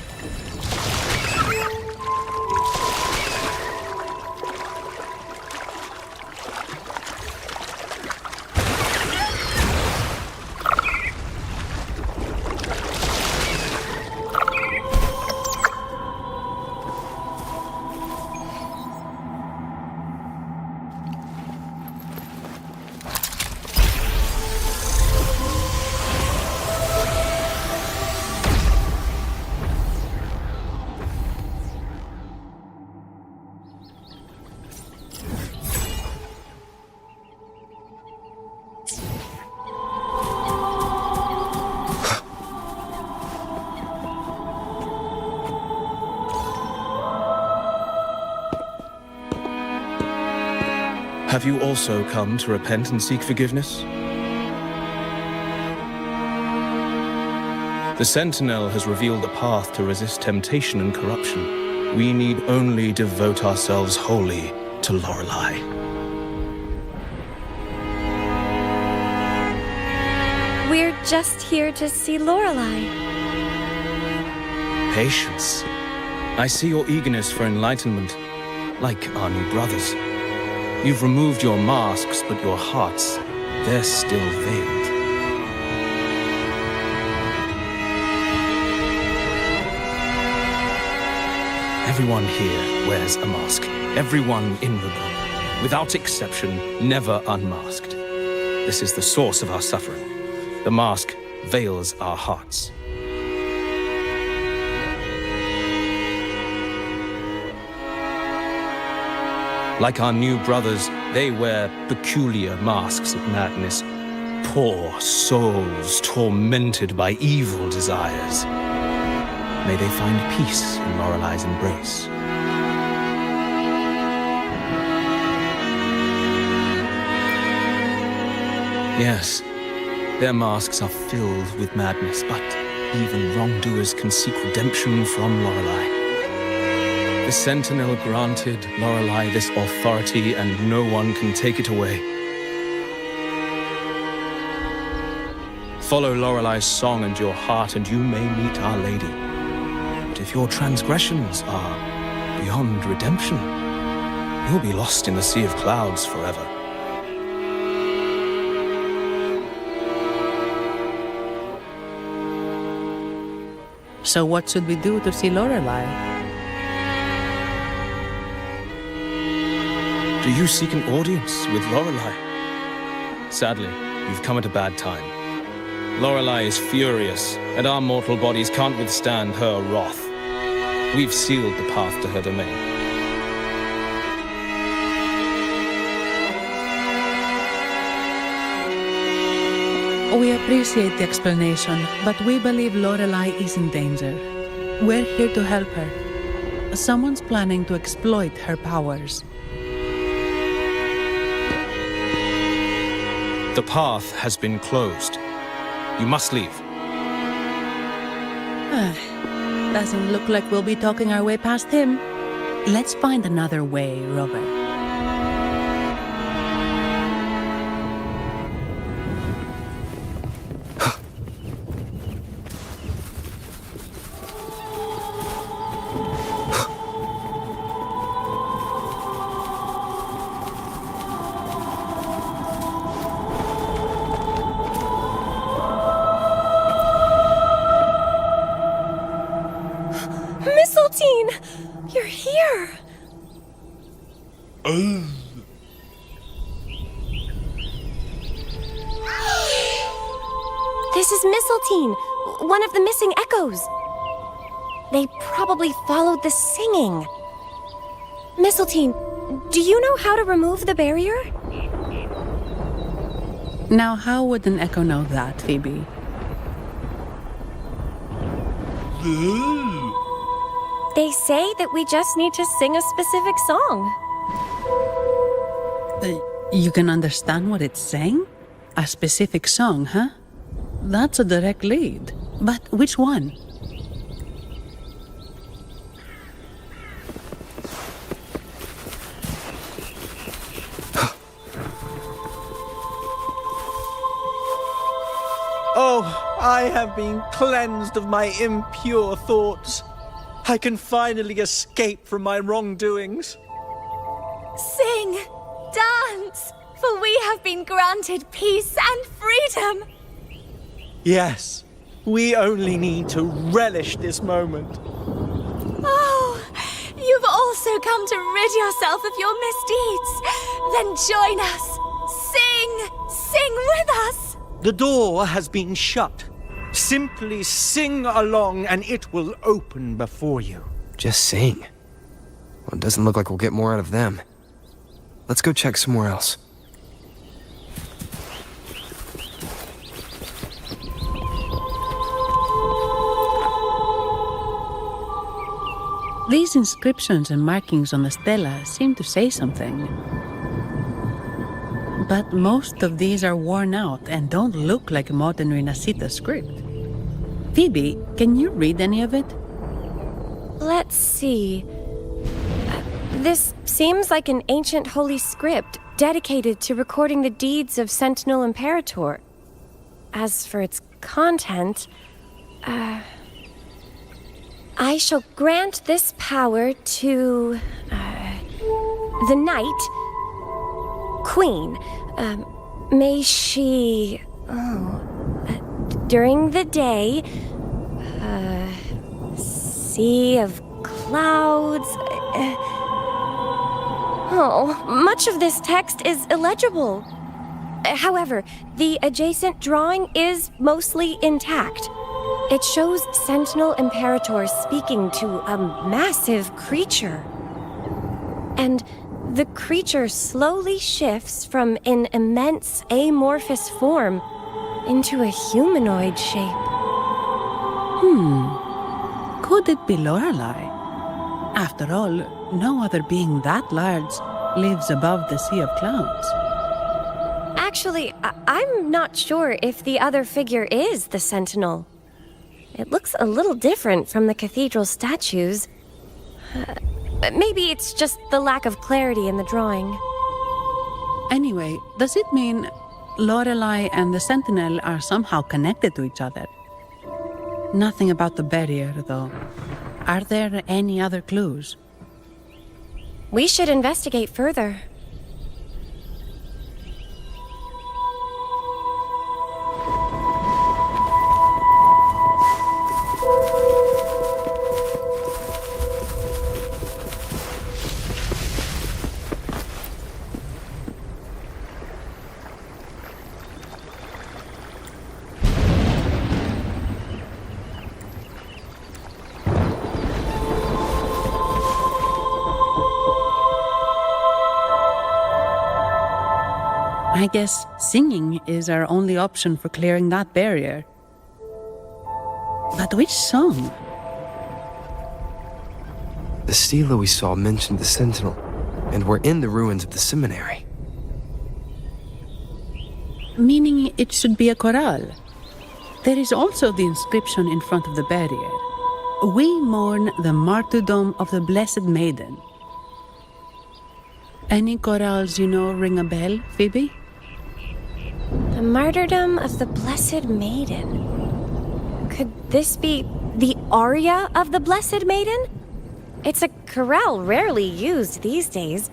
Have you also come to repent and seek forgiveness? The Sentinel has revealed a path to resist temptation and corruption. We need only devote ourselves wholly to Lorelei. We're just here to see Lorelei. Patience. I see your eagerness for enlightenment, like our new brothers. You've removed your masks, but your hearts, they're still veiled. Everyone here wears a mask. Everyone in Ragusa, without exception, never unmasked. This is the source of our suffering. The mask veils our hearts. Like our new brothers, they wear peculiar masks of madness. Poor souls tormented by evil desires. May they find peace in Lorelei's embrace. Yes, their masks are filled with madness, but even wrongdoers can seek redemption from Lorelei. The Sentinel granted Lorelei this authority, and no one can take it away. Follow Lorelei's song and your heart, and you may meet Our Lady. But if your transgressions are beyond redemption, you'll be lost in the sea of clouds forever. So what should we do to see Lorelei? Do you seek an audience with Lorelei? Sadly, you've come at a bad time. Lorelei is furious, and our mortal bodies can't withstand her wrath. We've sealed the path to her domain. We appreciate the explanation, but we believe Lorelei is in danger. We're here to help her. Someone's planning to exploit her powers. The path has been closed. You must leave. Doesn't look like we'll be talking our way past him. Let's find another way, Robert. You're here! This is Mistletoe, one of the missing echoes. They probably followed the singing. Mistletoe, do you know how to remove the barrier? Now, how would an echo know that, Phoebe? They say that we just need to sing a specific song. You can understand what it's saying? A specific song, huh? That's a direct lead. But which one? I have been cleansed of my impure thoughts. I can finally escape from my wrongdoings. Sing, dance, for we have been granted peace and freedom. Yes, we only need to relish this moment. Oh, you've also come to rid yourself of your misdeeds. Then join us. Sing with us. The door has been shut. Simply sing along and it will open before you. Just sing. Well, it doesn't look like we'll get more out of them. Let's go check somewhere else. These inscriptions and markings on the stela seem to say something. But most of these are worn out and don't look like modern Renacita script. Phoebe, can you read any of it? Let's see. This seems like an ancient holy script dedicated to recording the deeds of Sentinel Imperator. As for its content, I shall grant this power to the Knight Queen. May she, during the day, sea of clouds. Much of this text is illegible. However, the adjacent drawing is mostly intact. It shows Sentinel Imperator speaking to a massive creature. And the creature slowly shifts from an immense amorphous form into a humanoid shape. Could it be Lorelei? After all, no other being that large lives above the sea of clouds. Actually, I'm not sure if the other figure is the Sentinel. It looks a little different from the cathedral statues. Maybe it's just the lack of clarity in the drawing. Anyway, does it mean Lorelei and the Sentinel are somehow connected to each other? Nothing about the barrier, though. Are there any other clues? We should investigate further. I guess singing is our only option for clearing that barrier. But which song? The stela we saw mentioned the Sentinel, and we're in the ruins of the seminary. Meaning it should be a chorale. There is also the inscription in front of the barrier. We mourn the martyrdom of the Blessed Maiden. Any chorales you know ring a bell, Phoebe? The martyrdom of the Blessed Maiden. Could this be the aria of the Blessed Maiden? It's a chorale rarely used these days.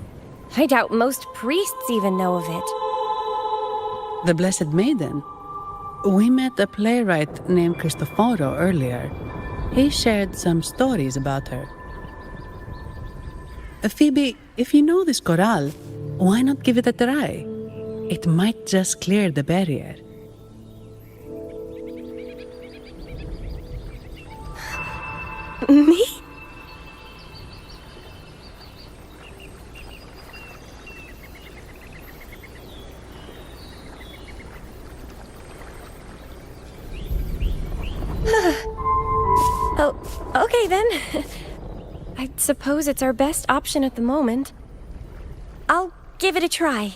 I doubt most priests even know of it. The Blessed Maiden? We met a playwright named Cristoforo earlier. He shared some stories about her. Phoebe, if you know this chorale, why not give it a try? It might just clear the barrier. Me? Oh, okay then. I suppose it's our best option at the moment. I'll give it a try.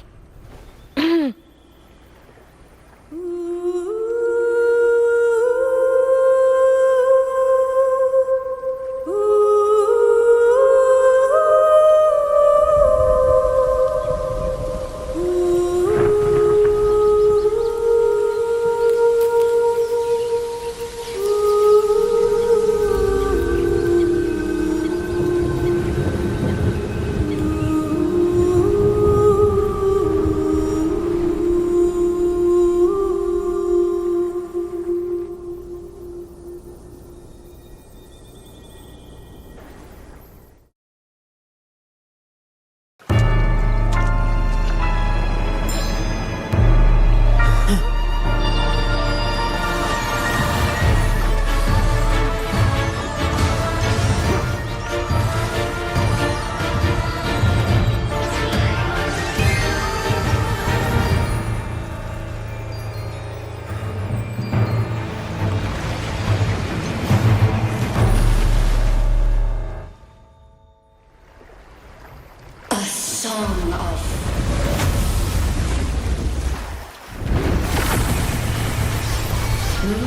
song of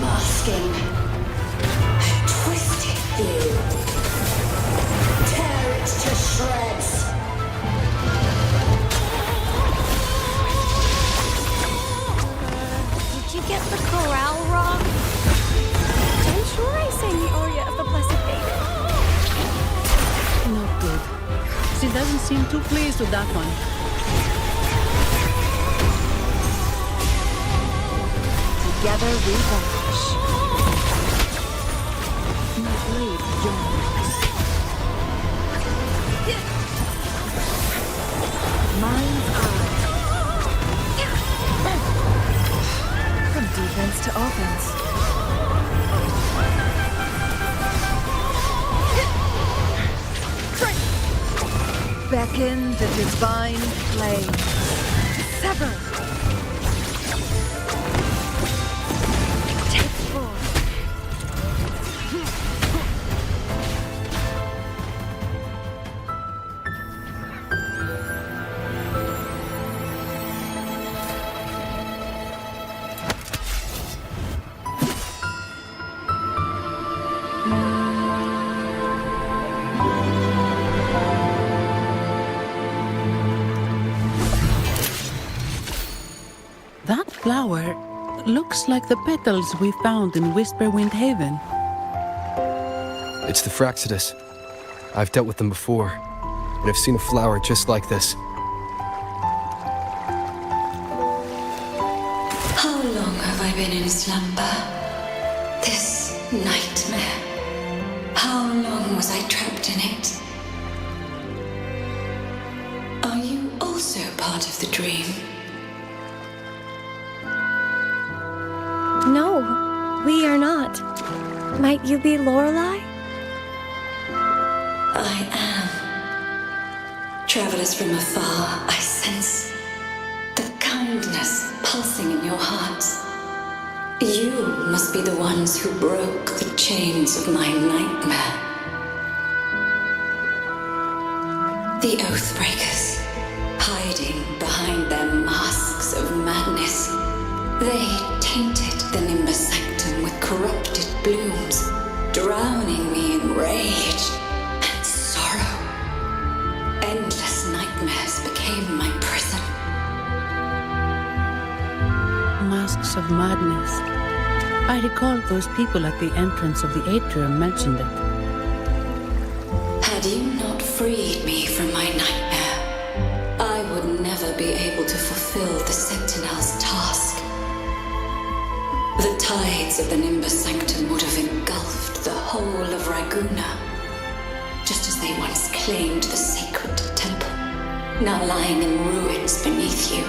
masking a twisted view. Tear it to shreds. Did you get the chorale wrong? I'm sure I sang the aria of the Blessed Maiden. Not good. She doesn't seem too pleased with that one. Together we vanish. My blade yearns. Mind's eye. From defense to offense. Beckon the divine flame. Sever. Take form. That flower looks like the petals we found in Whisperwind Haven. It's the Fraxidus. I've dealt with them before, and I've seen a flower just like this. How long have I been in slumber? This nightmare. How long was I trapped in it? Are you also part of the dream? No, we are not. Might you be Lorelei? I am. Travelers from afar, I sense the kindness pulsing in your hearts. You must be the ones who broke the chains of my nightmare. The Oathbreakers, hiding behind their masks of madness. They tainted the Nimbus Sanctum with corrupted blooms, drowning me in rage and sorrow. Endless nightmares became my prison. Masks of madness. I recall those people at the entrance of the atrium mentioned it. Had you not freed me from my nightmare, I would never be able to fulfill the Sentinel's task. The tides of the Nimbus Sanctum would have engulfed the whole of Raguna, just as they once claimed the sacred temple, now lying in ruins beneath you.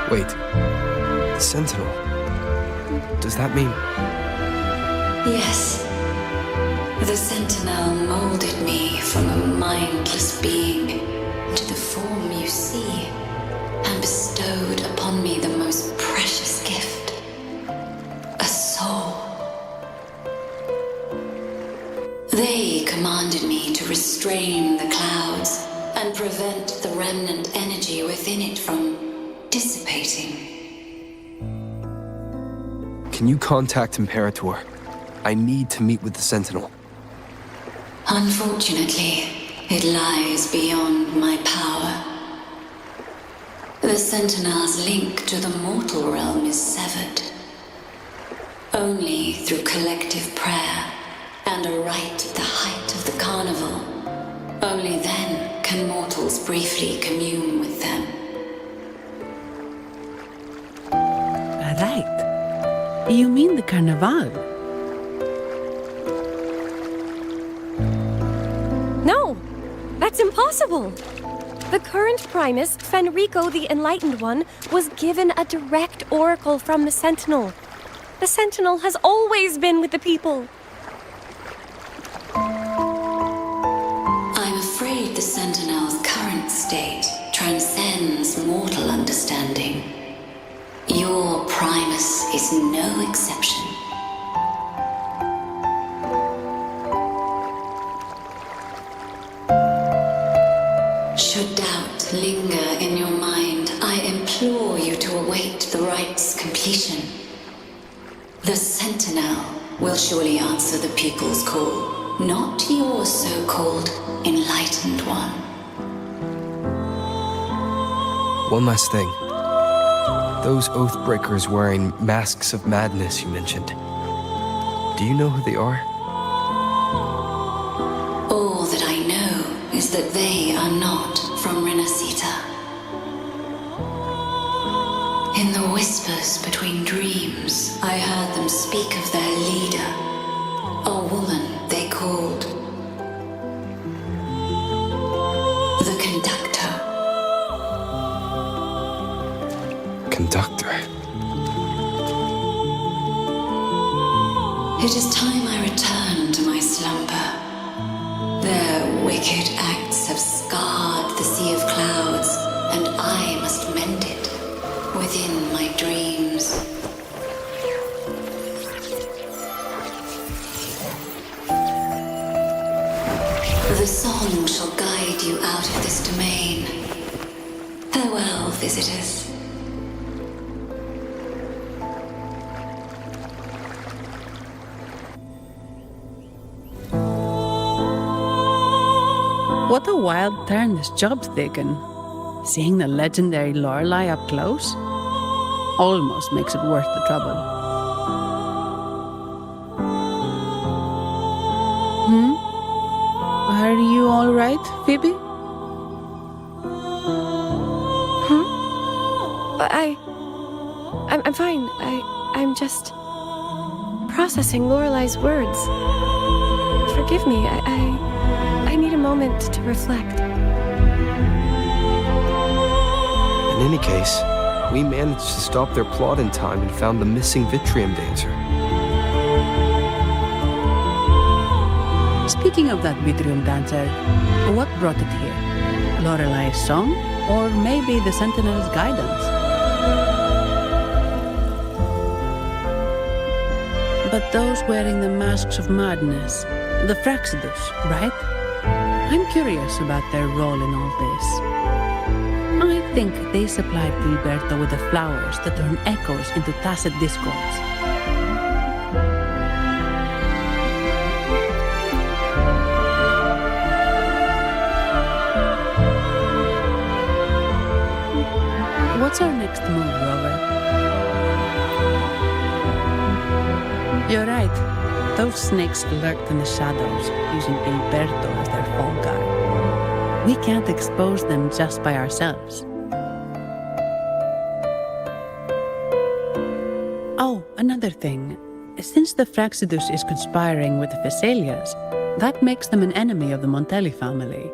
Wait, the Sentinel. Does that mean... Yes. The Sentinel molded me from a mindless being into the form you see, and bestowed upon me the most precious gift, a soul. They commanded me to restrain the clouds and prevent the remnant energy within it from dissipating. Can you contact Imperator? I need to meet with the Sentinel. Unfortunately, it lies beyond my power. The Sentinel's link to the mortal realm is severed. Only through collective prayer and a rite at the height of the carnival, only then can mortals briefly commune with them. Right. You mean the Carnival? No! That's impossible! The current Primus, Fenrico the Enlightened One, was given a direct oracle from the Sentinel. The Sentinel has always been with the people. I'm afraid the Sentinel's current state transcends mortal understanding. Your Primus is no exception. linger in your mind, I implore you to await the rite's completion. The Sentinel will surely answer the people's call, not your so-called enlightened one. One last thing. Those Oathbreakers wearing masks of madness you mentioned. Do you know who they are? All that I know is that they are not from Renacita. In the whispers between dreams, I heard them speak of their leader, a woman they called the Conductor. Conductor? It is time I return to my slumber. Their wicked acts have scarred the Sea of Clouds, and I must mend it within my dreams. The song shall guide you out of this domain. Farewell, visitors. What a wild turn this job's taken. Seeing the legendary Lorelei up close almost makes it worth the trouble. Are you all right, Phoebe? I'm fine. I'm just processing Lorelei's words. Forgive me. I need a moment to reflect. In any case, we managed to stop their plot in time and found the missing Vitrium dancer. Speaking of that Vitrium dancer, what brought it here? Lorelei's song? Or maybe the Sentinel's guidance? But those wearing the masks of madness, the Fraxidus, right? I'm curious about their role in all this. I think they supplied Gilberto with the flowers that turn echoes into tacit discords. What's our next move, Rover? You're right. Those snakes lurked in the shadows, using Gilberto as their fall guy. We can't expose them just by ourselves. Oh, another thing. Since the Fraxidus is conspiring with the Thessalias, that makes them an enemy of the Montelli family.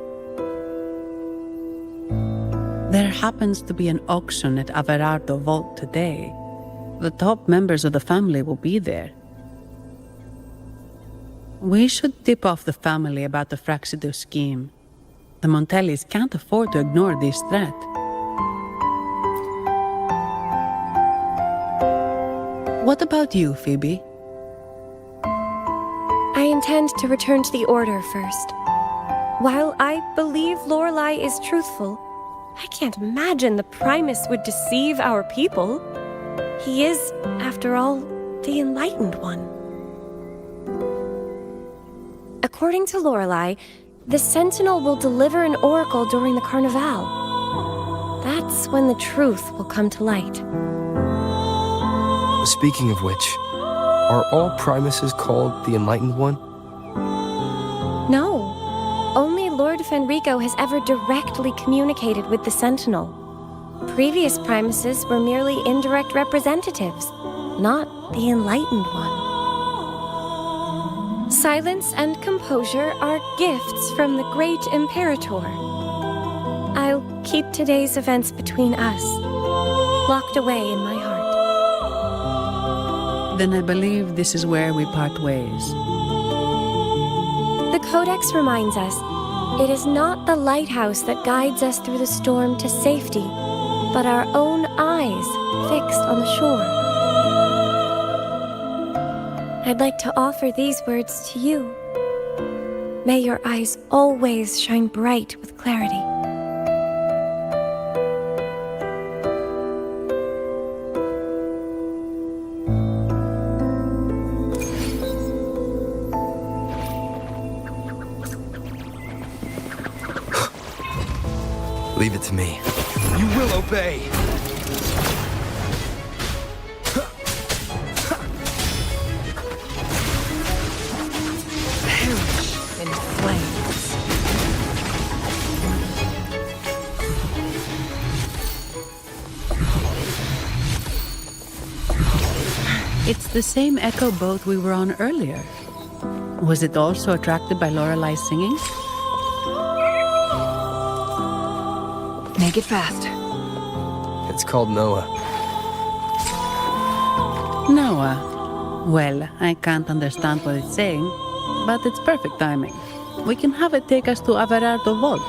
There happens to be an auction at Averardo Vault today. The top members of the family will be there. We should tip off the family about the Fraxidus scheme. The Montellis can't afford to ignore this threat. What about you, Phoebe? I intend to return to the Order first. While I believe Lorelei is truthful, I can't imagine the Primus would deceive our people. He is, after all, the Enlightened One. According to Lorelei, the Sentinel will deliver an oracle during the Carnival. That's when the truth will come to light. Speaking of which, are all Primuses called the Enlightened One? No. Only Lord Fenrico has ever directly communicated with the Sentinel. Previous Primuses were merely indirect representatives, not the Enlightened One. Silence and composure are gifts from the great Imperator. I'll keep today's events between us, locked away in my heart. Then I believe this is where we part ways. The Codex reminds us, it is not the lighthouse that guides us through the storm to safety, but our own eyes fixed on the shore. I'd like to offer these words to you. May your eyes always shine bright with clarity. Leave it to me. You will obey! Perish in flames. It's the same echo boat we were on earlier. Was it also attracted by Lorelai's singing? Make it fast. It's called Noah. Noah. Well, I can't understand what it's saying, but it's perfect timing. We can have it take us to Averardo Vault.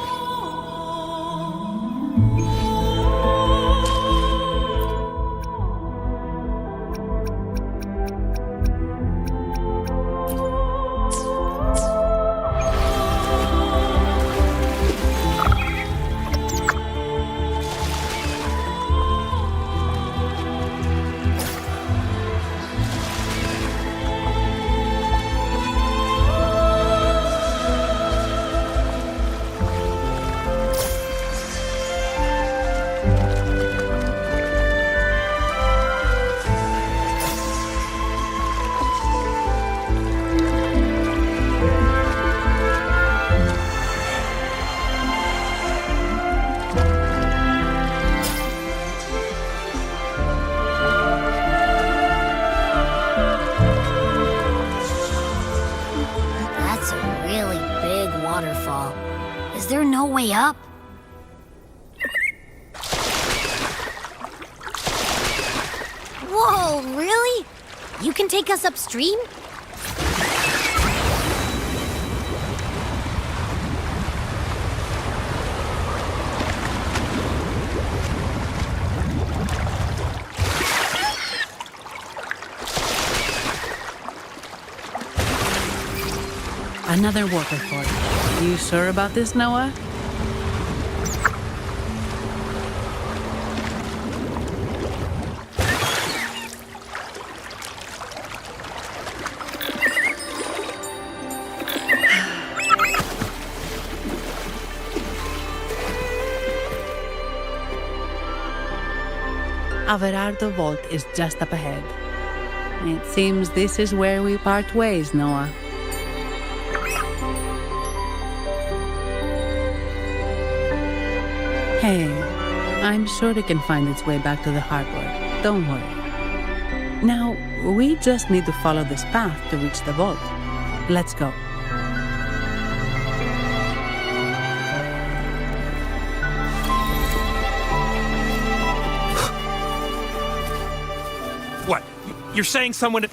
That's a really big waterfall. Is there no way up? Whoa, really? You can take us upstream? Another waterfall. You sure about this, Noah? Averardo Vault is just up ahead. It seems this is where we part ways, Noah. Hey, I'm sure it can find its way back to the harbor. Don't worry. Now, we just need to follow this path to reach the vault. Let's go. What? You're saying someone...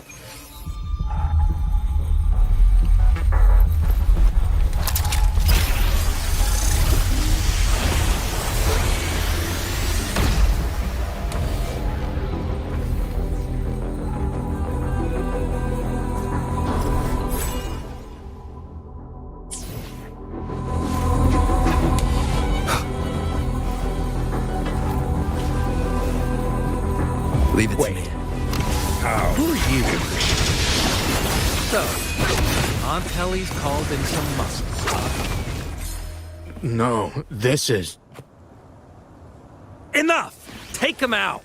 Leave it to me. Who are you? So, Aunt Helly's called in some muscle. No, this is... Enough! Take him out!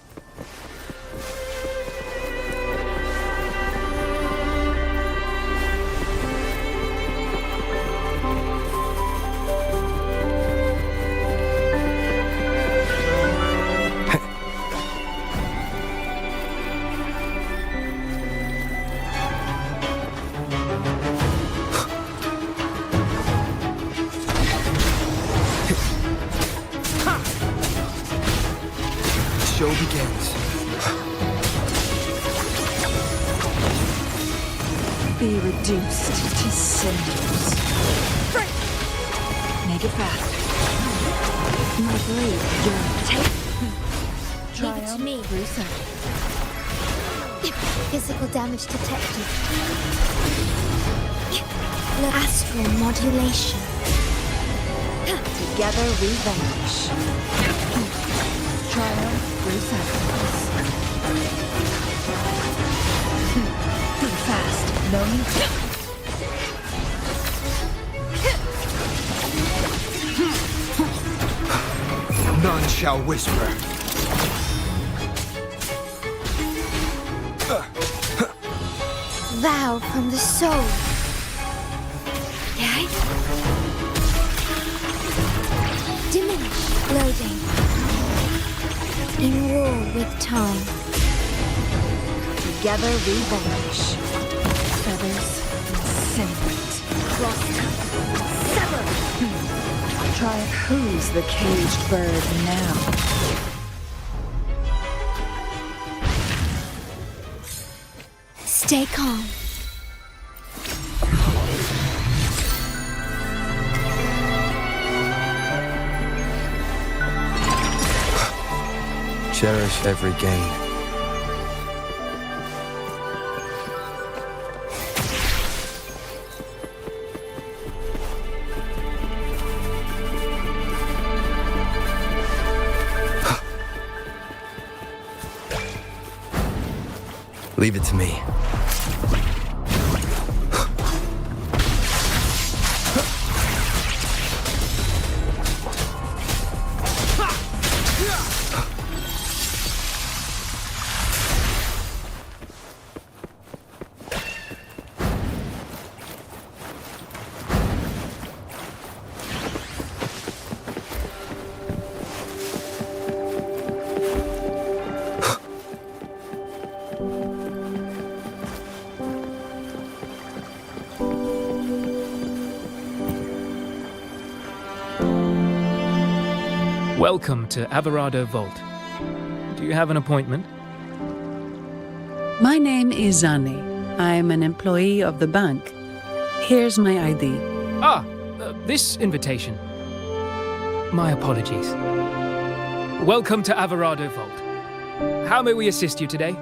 Show begins. Be reduced to cinders. Make it fast. My blade yearns. Leave it to me. Physical damage detected. Astral modulation. Together we vanish. Triumph through sacrifice. Be fast. No need. shall whisper. Vow from the soul. Okay. Diminish, loading. In war with time. Together we vanish. Feathers incinerate. Cross-cut. Sever! Try who's the caged bird now. Stay calm. Cherish every gain. Leave it to me. Welcome to Averado Vault. Do you have an appointment? My name is Zani. I'm an employee of the bank. Here's my ID. This invitation. My apologies. Welcome to Averado Vault. How may we assist you today?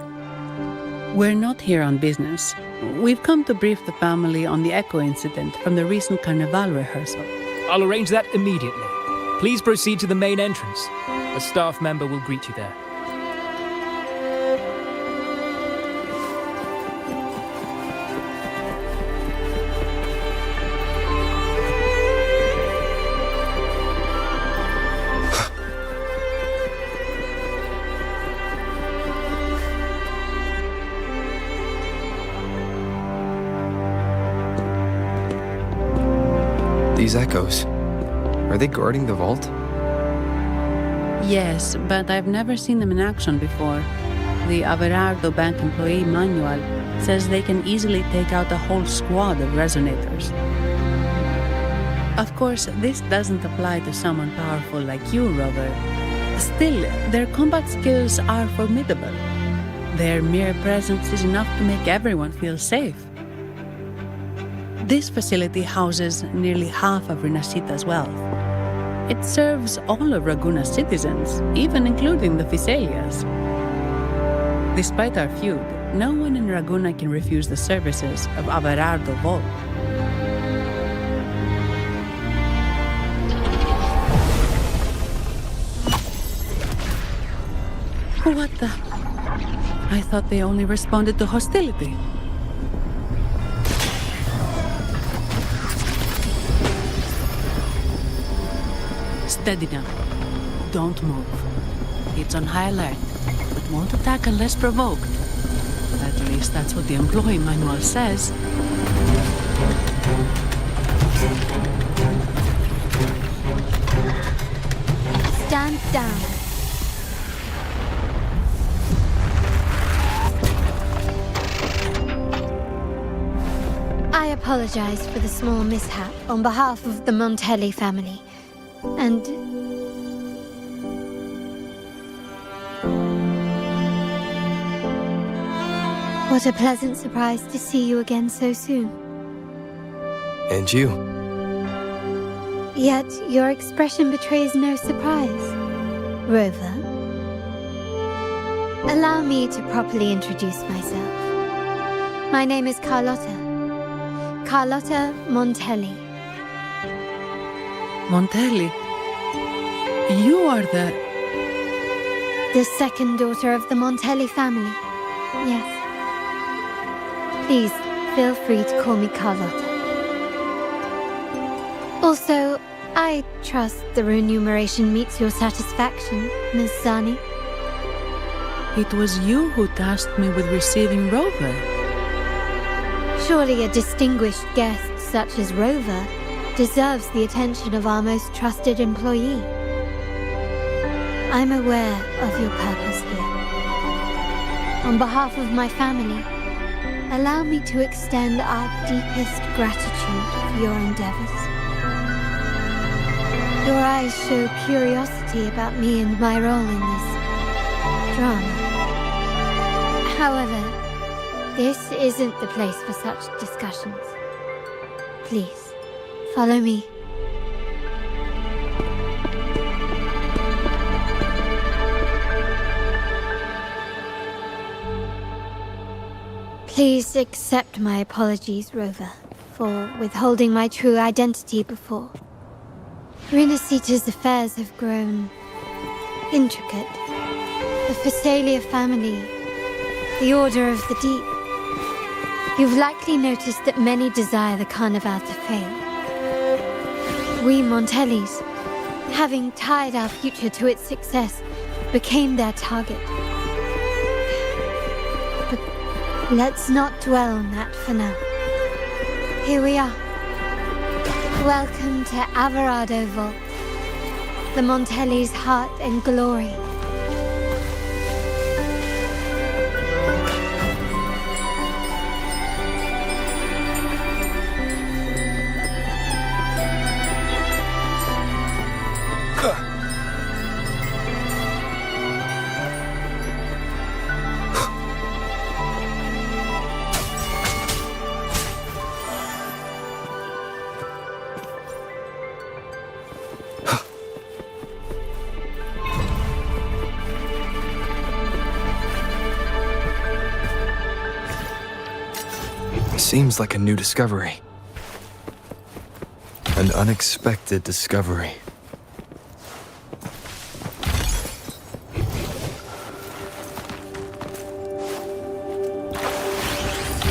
We're not here on business. We've come to brief the family on the Echo incident from the recent Carnival rehearsal. I'll arrange that immediately. Please proceed to the main entrance. A staff member will greet you there. These echoes, are they guarding the vault? Yes, but I've never seen them in action before. The Averardo Bank employee manual says they can easily take out a whole squad of resonators. Of course, this doesn't apply to someone powerful like you, Rover. Still, their combat skills are formidable. Their mere presence is enough to make everyone feel safe. This facility houses nearly half of Rinascita's wealth. It serves all of Raguna's citizens, even including the Physaelias. Despite our feud, no one in Raguna can refuse the services of Averardo Vault. What the? I thought they only responded to hostility. Steady now. Don't move. It's on high alert, but won't attack unless provoked. At least that's what the employee manual says. Stand down. I apologize for the small mishap on behalf of the Montelli family. And what a pleasant surprise to see you again so soon. And you. Yet your expression betrays no surprise. Rover, allow me to properly introduce myself. My name is Carlotta. Carlotta Montelli. Montelli? You are the second daughter of the Montelli family. Yes. Please, feel free to call me Carlotta. Also, I trust the remuneration meets your satisfaction, Miss Zani. It was you who tasked me with receiving Rover. Surely a distinguished guest such as Rover deserves the attention of our most trusted employee. I'm aware of your purpose here. On behalf of my family, allow me to extend our deepest gratitude for your endeavors. Your eyes show curiosity about me and my role in this drama. However, this isn't the place for such discussions. Please, follow me. Please accept my apologies, Rover, for withholding my true identity before. Rinasita's affairs have grown intricate. The Phasalia family, the Order of the Deep. You've likely noticed that many desire the Carnival to fail. We Montellis, having tied our future to its success, became their target. But let's not dwell on that for now. Here we are. Welcome to Averado Vault, the Montellis' heart and glory. Seems like a new discovery. An unexpected discovery.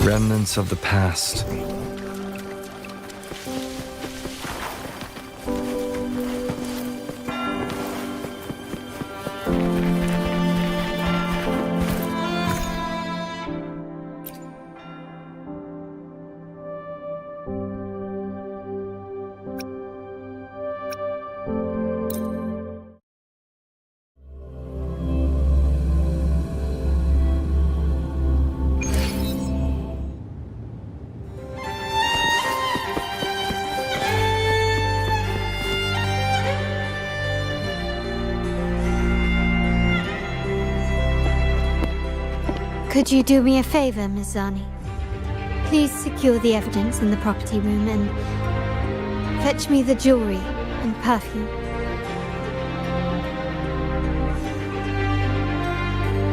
Remnants of the past. Could you do me a favor, Miss Zani? Please secure the evidence in the property room and fetch me the jewelry and perfume.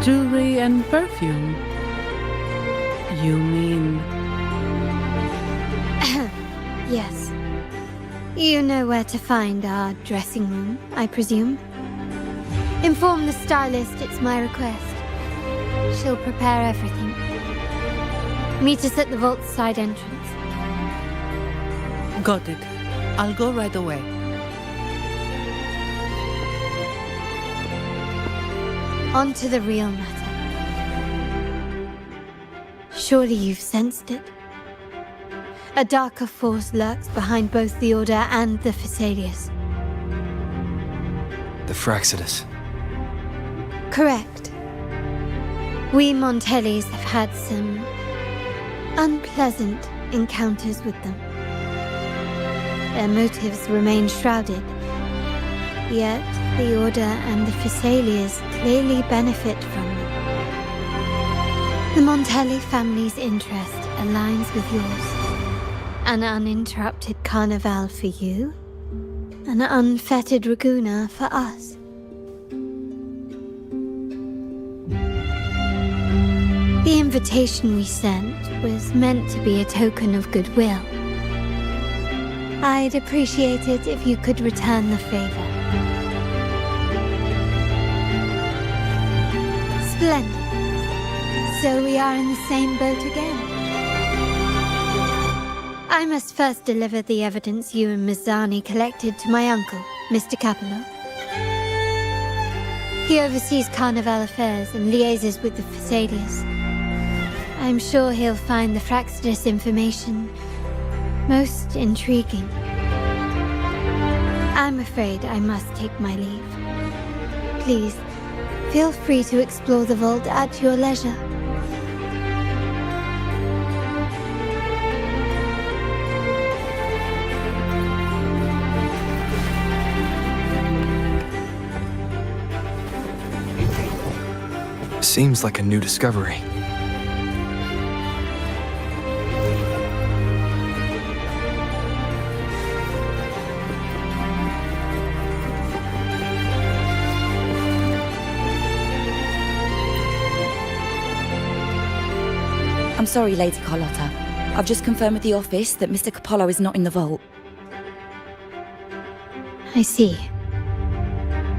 Jewelry and perfume? You mean... Yes. You know where to find our dressing room, I presume? Inform the stylist it's my request. She'll prepare everything. Meet us at the vault's side entrance. Got it. I'll go right away. On to the real matter. Surely you've sensed it. A darker force lurks behind both the Order and the Phasalias. The Fraxidus. Correct. We Montellis have had some unpleasant encounters with them. Their motives remain shrouded, yet the Order and the Phasalias clearly benefit from them. The Montelli family's interest aligns with yours. An uninterrupted carnival for you, an unfettered Raguna for us. The invitation we sent was meant to be a token of goodwill. I'd appreciate it if you could return the favor. Splendid. So we are in the same boat again. I must must first deliver the evidence you and Miss Zani collected to my uncle, Mr. Capello. He oversees Carnival affairs and liaises with the Thessalians. I'm sure he'll find the Fraxidus information most intriguing. I'm afraid I must take my leave. Please, feel free to explore the vault at your leisure. Seems like a new discovery. I'm sorry, Lady Carlotta. I've just confirmed with the office that Mr. Capello is not in the vault. I see.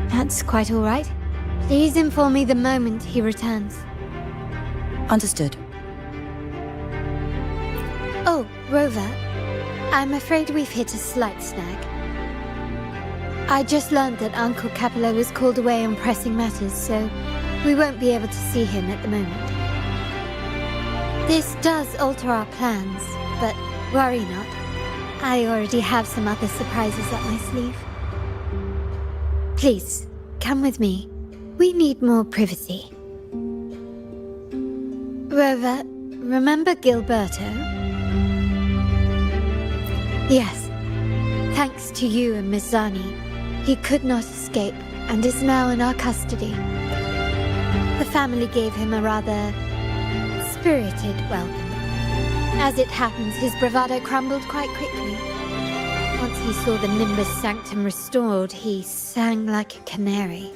That's quite all right. Please inform me the moment he returns. Understood. Oh, Rover. I'm afraid we've hit a slight snag. I just learned that Uncle Capello was called away on pressing matters, so we won't be able to see him at the moment. This does alter our plans, but worry not. I already have some other surprises up my sleeve. Please, come with me. We need more privacy. Rover, remember Gilberto? Yes. Thanks to you and Miss Zani, he could not escape and is now in our custody. The family gave him a rather spirited welcome. As it happens, his bravado crumbled quite quickly. Once he saw the Nimbus Sanctum restored, he sang like a canary.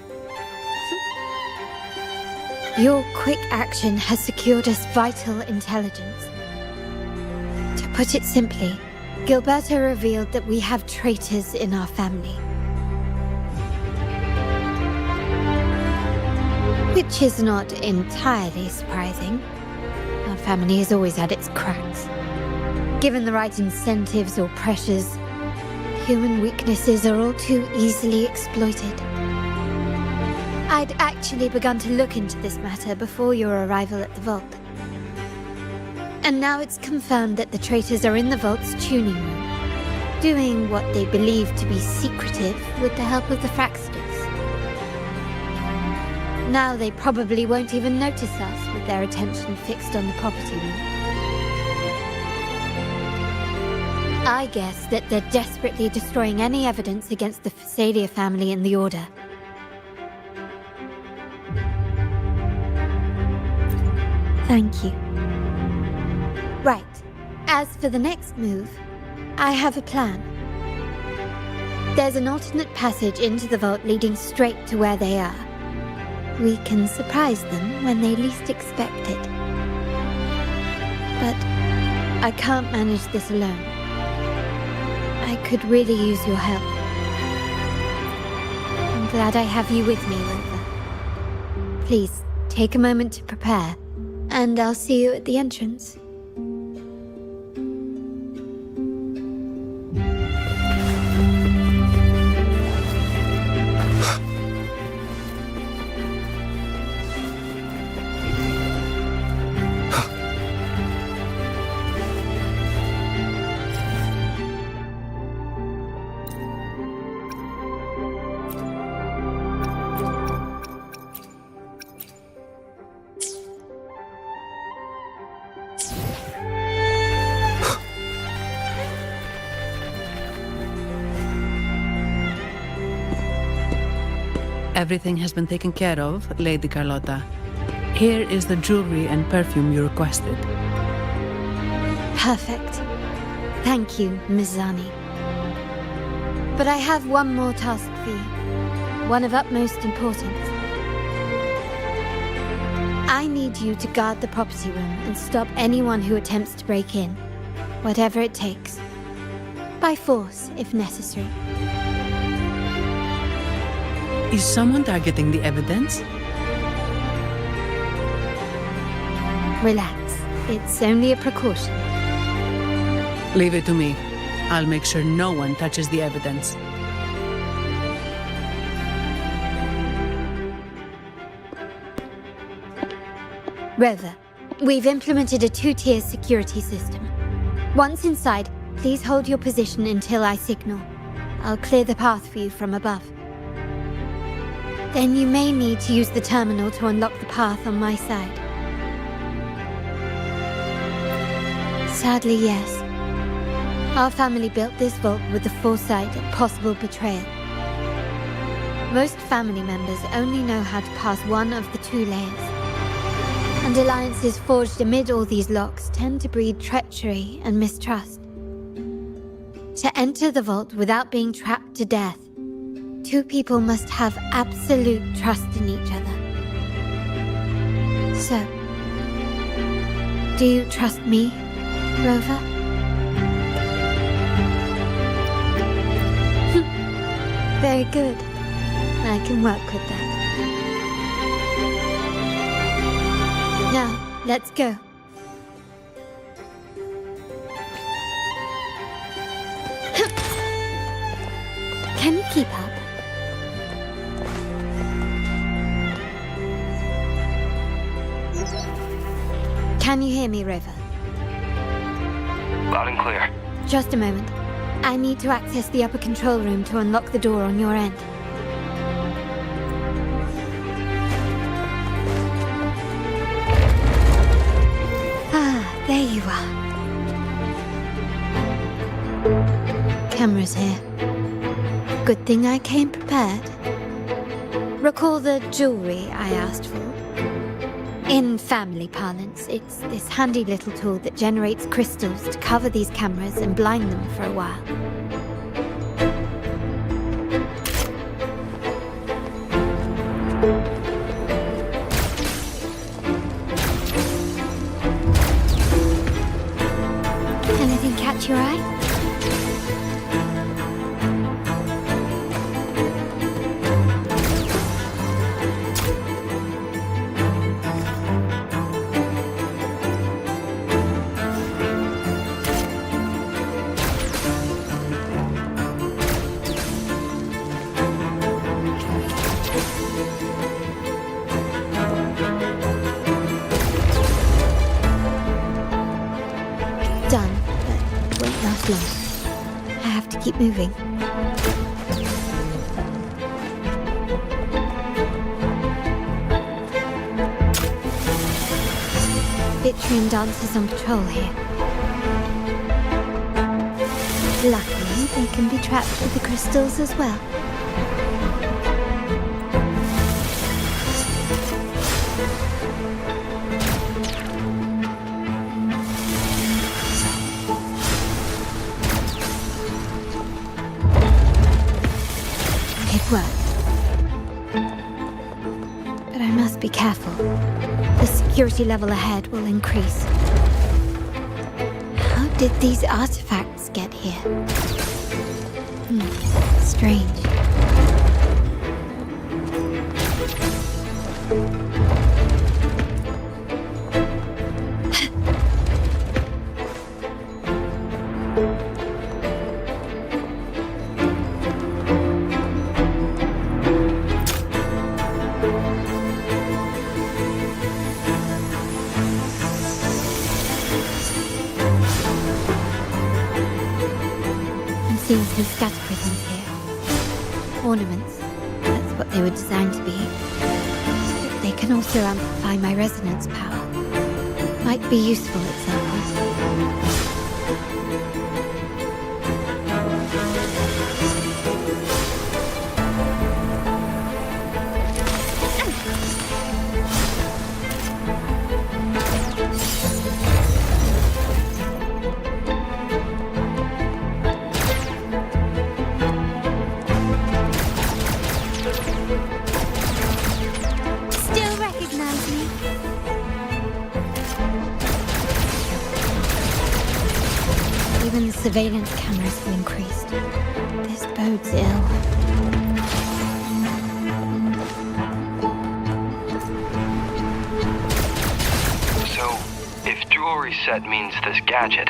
Your quick action has secured us vital intelligence. To put it simply, Gilberto revealed that we have traitors in our family. Which is not entirely surprising. Our family has always had its cracks. Given the right incentives or pressures, human weaknesses are all too easily exploited. I'd actually begun to look into this matter before your arrival at the vault. And now it's confirmed that the traitors are in the vault's tuning room, doing what they believe to be secretive with the help of the Fraxidus. Now they probably won't even notice us with their attention fixed on the property room. I guess that they're desperately destroying any evidence against the Thessalia family in the Order. Thank you. Right. As for the next move, I have a plan. There's an alternate passage into the vault leading straight to where they are. We can surprise them when they least expect it. But I can't manage this alone. I could really use your help. I'm glad I have you with me, Rover. Please, take a moment to prepare, and I'll see you at the entrance. Everything has been taken care of, Lady Carlotta. Here is the jewelry and perfume you requested. Perfect. Thank you, Miss Zani. But I have one more task for you. One of utmost importance. I need you to guard the property room and stop anyone who attempts to break in. Whatever it takes. By force, if necessary. Is someone targeting the evidence? Relax. It's only a precaution. Leave it to me. I'll make sure no one touches the evidence. Rover, we've implemented a 2-tier security system. Once inside, please hold your position until I signal. I'll clear the path for you from above. Then you may need to use the terminal to unlock the path on my side. Sadly, yes. Our family built this vault with the foresight of possible betrayal. Most family members only know how to pass one of the 2 layers. And alliances forged amid all these locks tend to breed treachery and mistrust. To enter the vault without being trapped to death, 2 people must have absolute trust in each other. So, do you trust me, Rover? Very good. I can work with that. Now, let's go. Can you keep up? Can you hear me, Rover? Loud and clear. Just a moment. I need to access the upper control room to unlock the door on your end. Ah, there you are. Cameras here. Good thing I came prepared. Recall the jewelry I asked for? In family parlance, it's this handy little tool that generates crystals to cover these cameras and blind them for a while. Anything catch your eye? Done, but won't last long. I have to keep moving. Vitrian dancers on patrol here. Luckily, they can be trapped with the crystals as well. It worked. But I must be careful. The security level ahead will increase. How did these artifacts get here? Strange. Seeing some scatter prisms here. Ornaments. That's what they were designed to be. But they can also amplify my resonance power. Might be useful at some point. Even the surveillance cameras have increased. This bodes ill. So, if jewelry set means this gadget,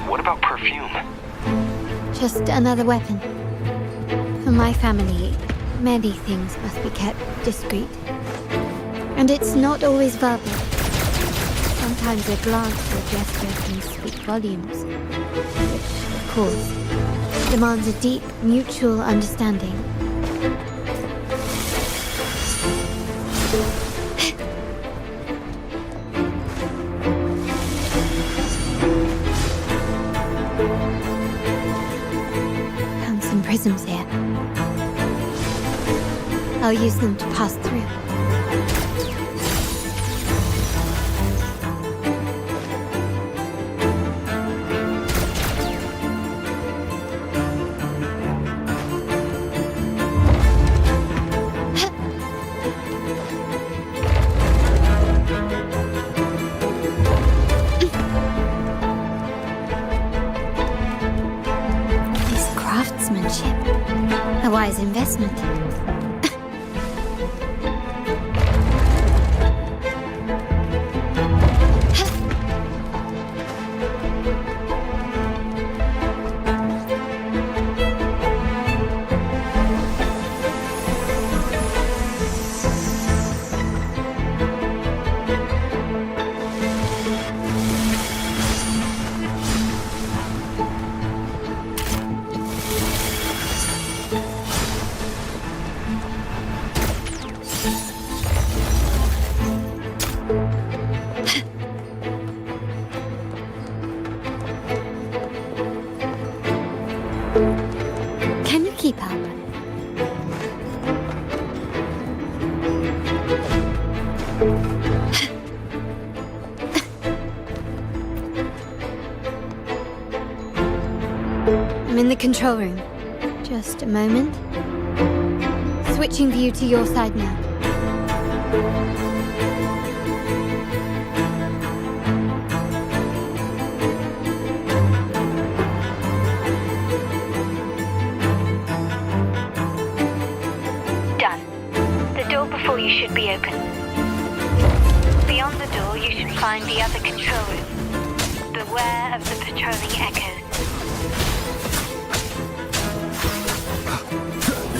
what about perfume? Just another weapon. For my family, many things must be kept discreet. And it's not always verbal. Sometimes a glance or a gesture can speak volumes. Which, of course, demands a deep mutual understanding. Found some prisms here. I'll use them to pass through. A wise investment. Can you keep up? I'm in the control room. Just a moment. Switching view to your side now. You should be open. Beyond the door, you should find the other control room. Beware of the patrolling echoes.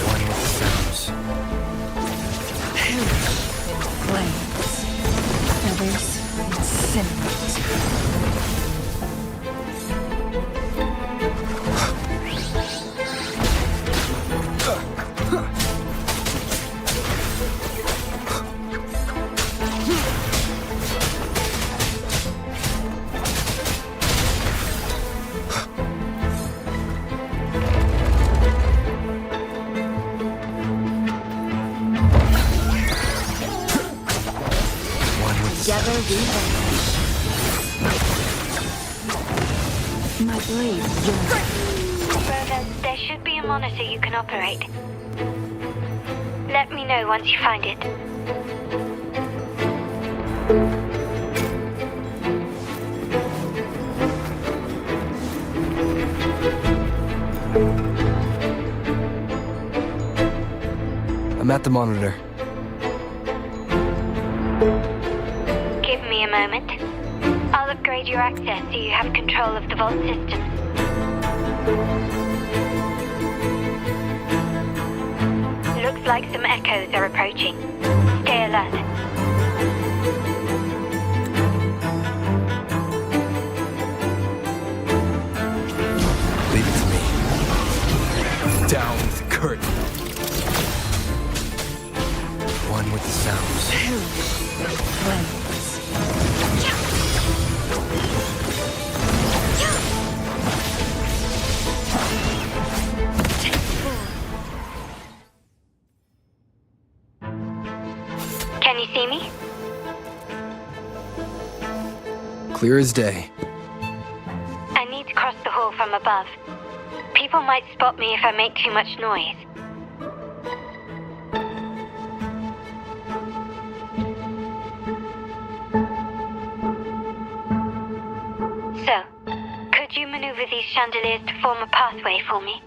One with the sounds. Perish in flames. Feathers incinerate. Together we vanish. My blade yearns. Rover, there should be a monitor you can operate. Let me know once you find it. I'm at the monitor. Give me a moment. I'll upgrade your access so you have control of the vault system. Looks like some echoes are approaching. Stay alert. Leave it to me. Down with the curtain. One with the sounds. Flames. Can you see me? Clear as day. I need to cross the hall from above. People might spot me if I make too much noise. So, could you maneuver these chandeliers to form a pathway for me?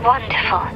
Wonderful.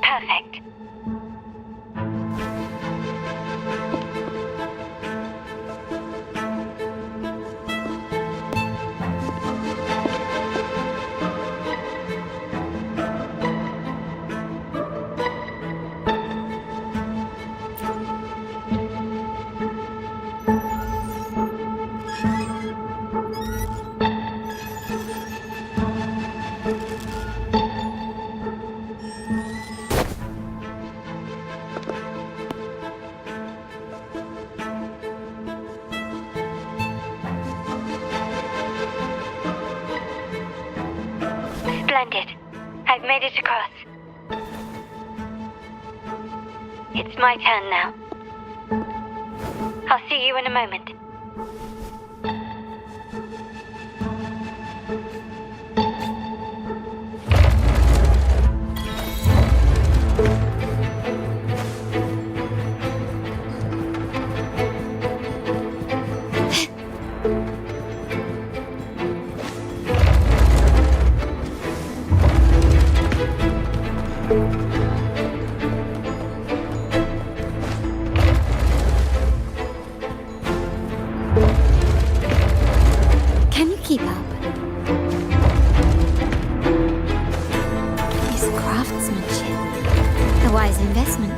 Perfect. Splendid. I've made it across. It's my turn now. I'll see you in a moment. Can you keep up? This craftsmanship. A wise investment.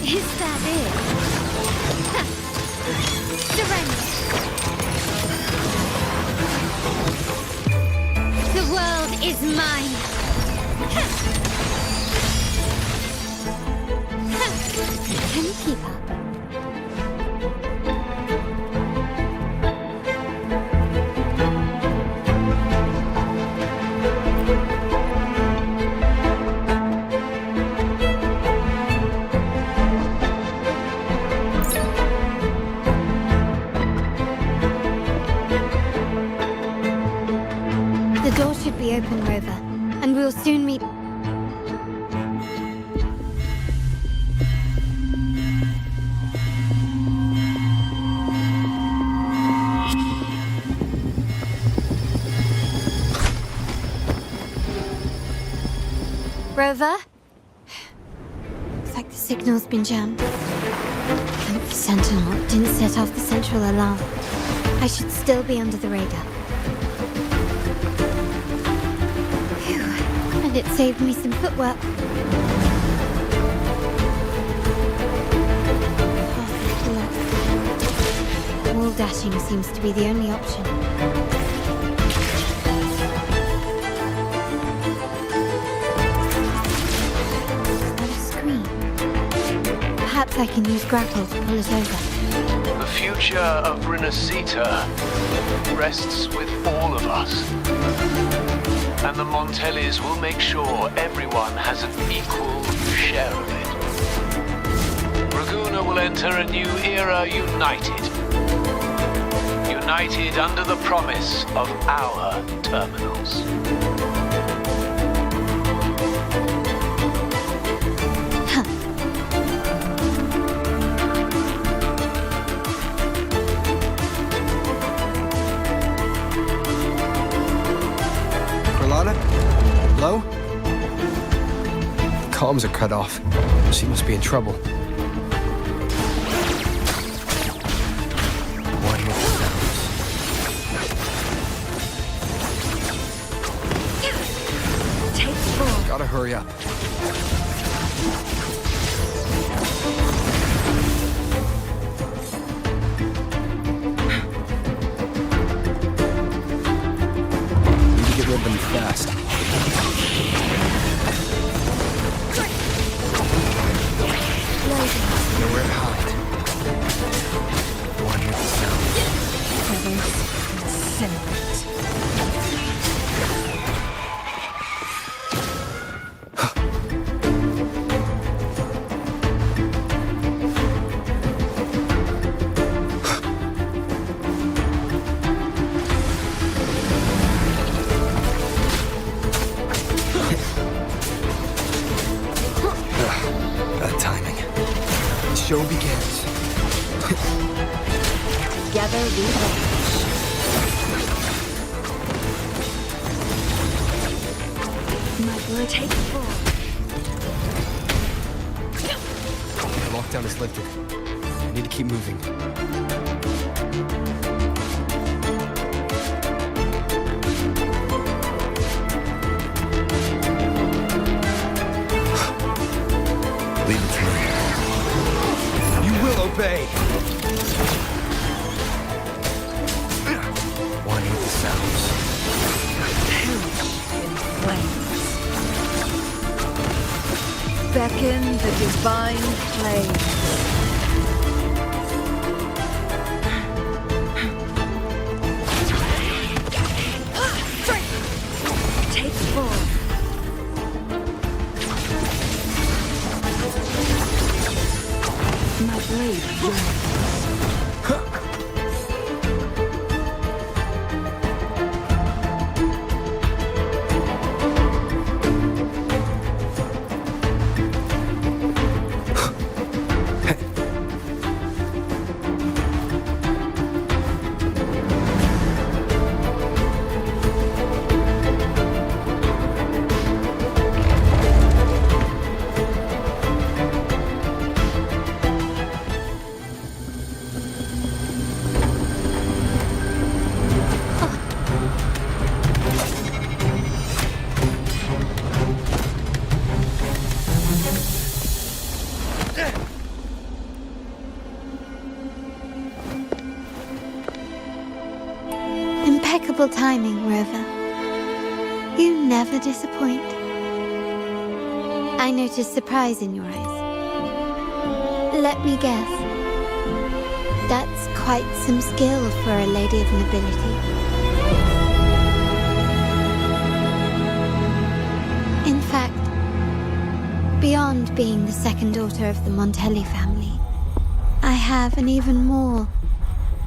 Is that it? Surrender. The world is mine. Can you keep up? The door should be open, Rover, and we'll soon meet. Rover? Looks like the signal's been jammed. Thank the Sentinel it didn't set off the central alarm. I should still be under the radar. Phew. And it saved me some footwork. Perfect luck. Wall dashing seems to be the only option. Perhaps I can use grapple to pull it over. The future of Renacita rests with all of us. And the Montellis will make sure everyone has an equal share of it. Raguna will enter a new era united. United under the promise of our terminals. Hello? The comms are cut off. She must be in trouble. One with the sounds. Take 4. Gotta hurry up. Nowhere to hide. One with the sound. Feathers incinerate. Bad timing. The show begins. Together we vanish. My blood takes full. The lockdown is lifted. I need to keep moving. Leave it to me. You will obey! One with the sounds. In flames. Beckon the divine flame. Take full. My blade yearns. Impeccable timing, Rover. You never disappoint. I noticed surprise in your eyes. Let me guess. That's quite some skill for a lady of nobility. In fact, beyond being the second daughter of the Montelli family, I have an even more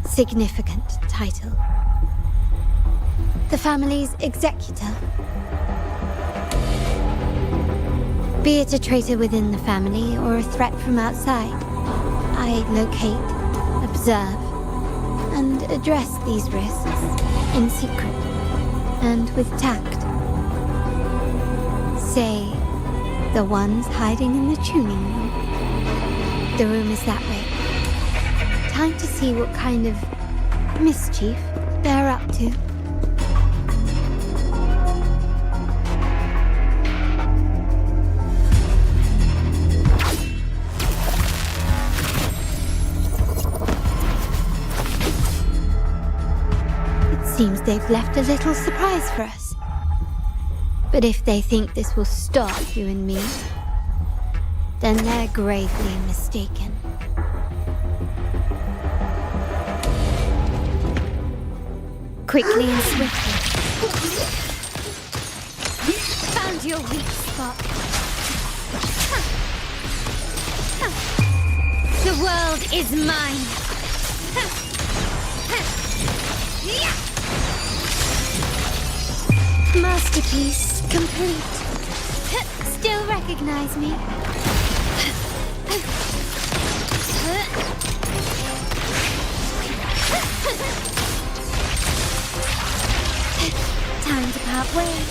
significant title. The family's executor. Be it a traitor within the family or a threat from outside, I locate, observe, and address these risks in secret and with tact. Say, the ones hiding in the tuning room. The room is that way. Time to see what kind of mischief they're up to. Seems they've left a little surprise for us. But if they think this will stop you and me, then they're gravely mistaken. Quickly and swiftly. Found your weak spot. The world is mine. Masterpiece complete. Still recognize me? Time to part ways.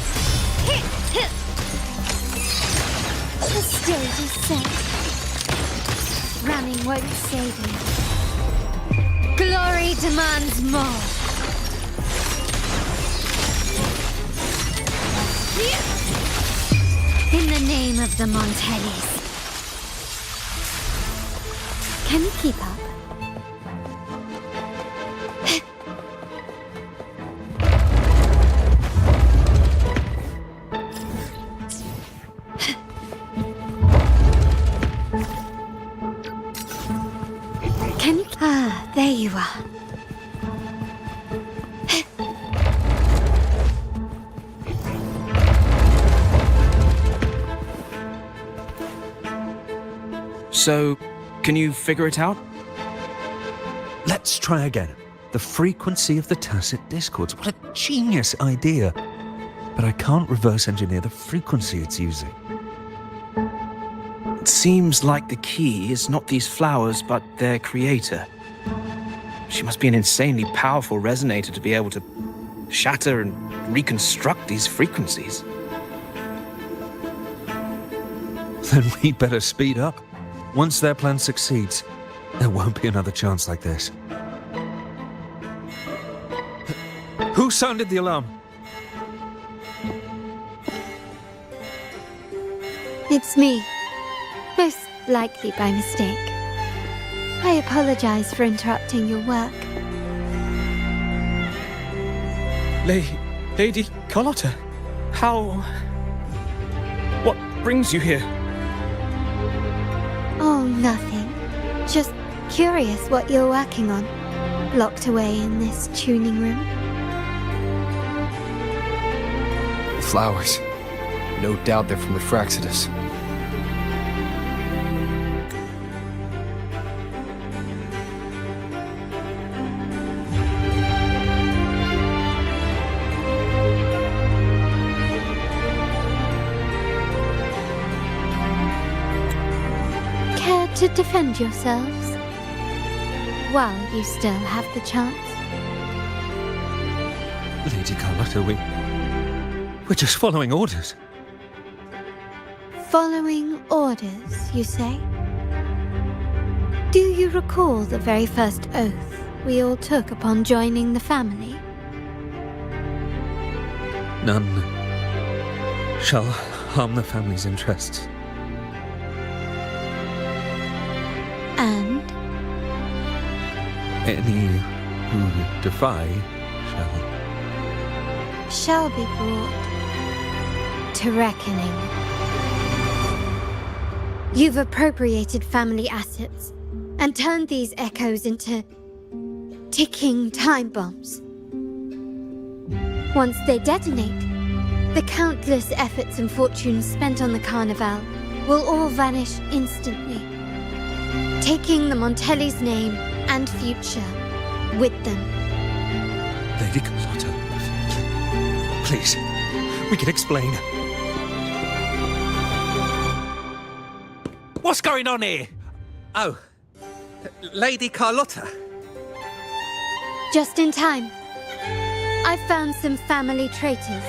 The stage is set. Running won't save me. Glory demands more. In the name of the Montellis. Can you keep up? Can you... Ah, there you are. So, can you figure it out? Let's try again. The frequency of the tacit discords. What a genius idea. But I can't reverse engineer the frequency it's using. It seems like the key is not these flowers, but their creator. She must be an insanely powerful resonator to be able to shatter and reconstruct these frequencies. Then we better speed up. Once their plan succeeds, there won't be another chance like this. Who sounded the alarm? It's me. Most likely by mistake. I apologize for interrupting your work. Lady Carlotta, how... What brings you here? Oh, nothing. Just curious what you're working on. Locked away in this tuning room. The flowers. No doubt they're from the Fraxidus. Care to defend yourselves? While you still have the chance. Lady Carlotta, we're just following orders. Following orders, you say? Do you recall the very first oath we all took upon joining the family? None shall harm the family's interests. And? Any who defy shall be brought to reckoning. You've appropriated family assets and turned these echoes into ticking time bombs. Once they detonate, the countless efforts and fortunes spent on the Carnival will all vanish instantly, taking the Montelli's name and future with them. Lady Carlotta, please, we can explain. What's going on here? Oh, Lady Carlotta. Just in time. I found some family traitors.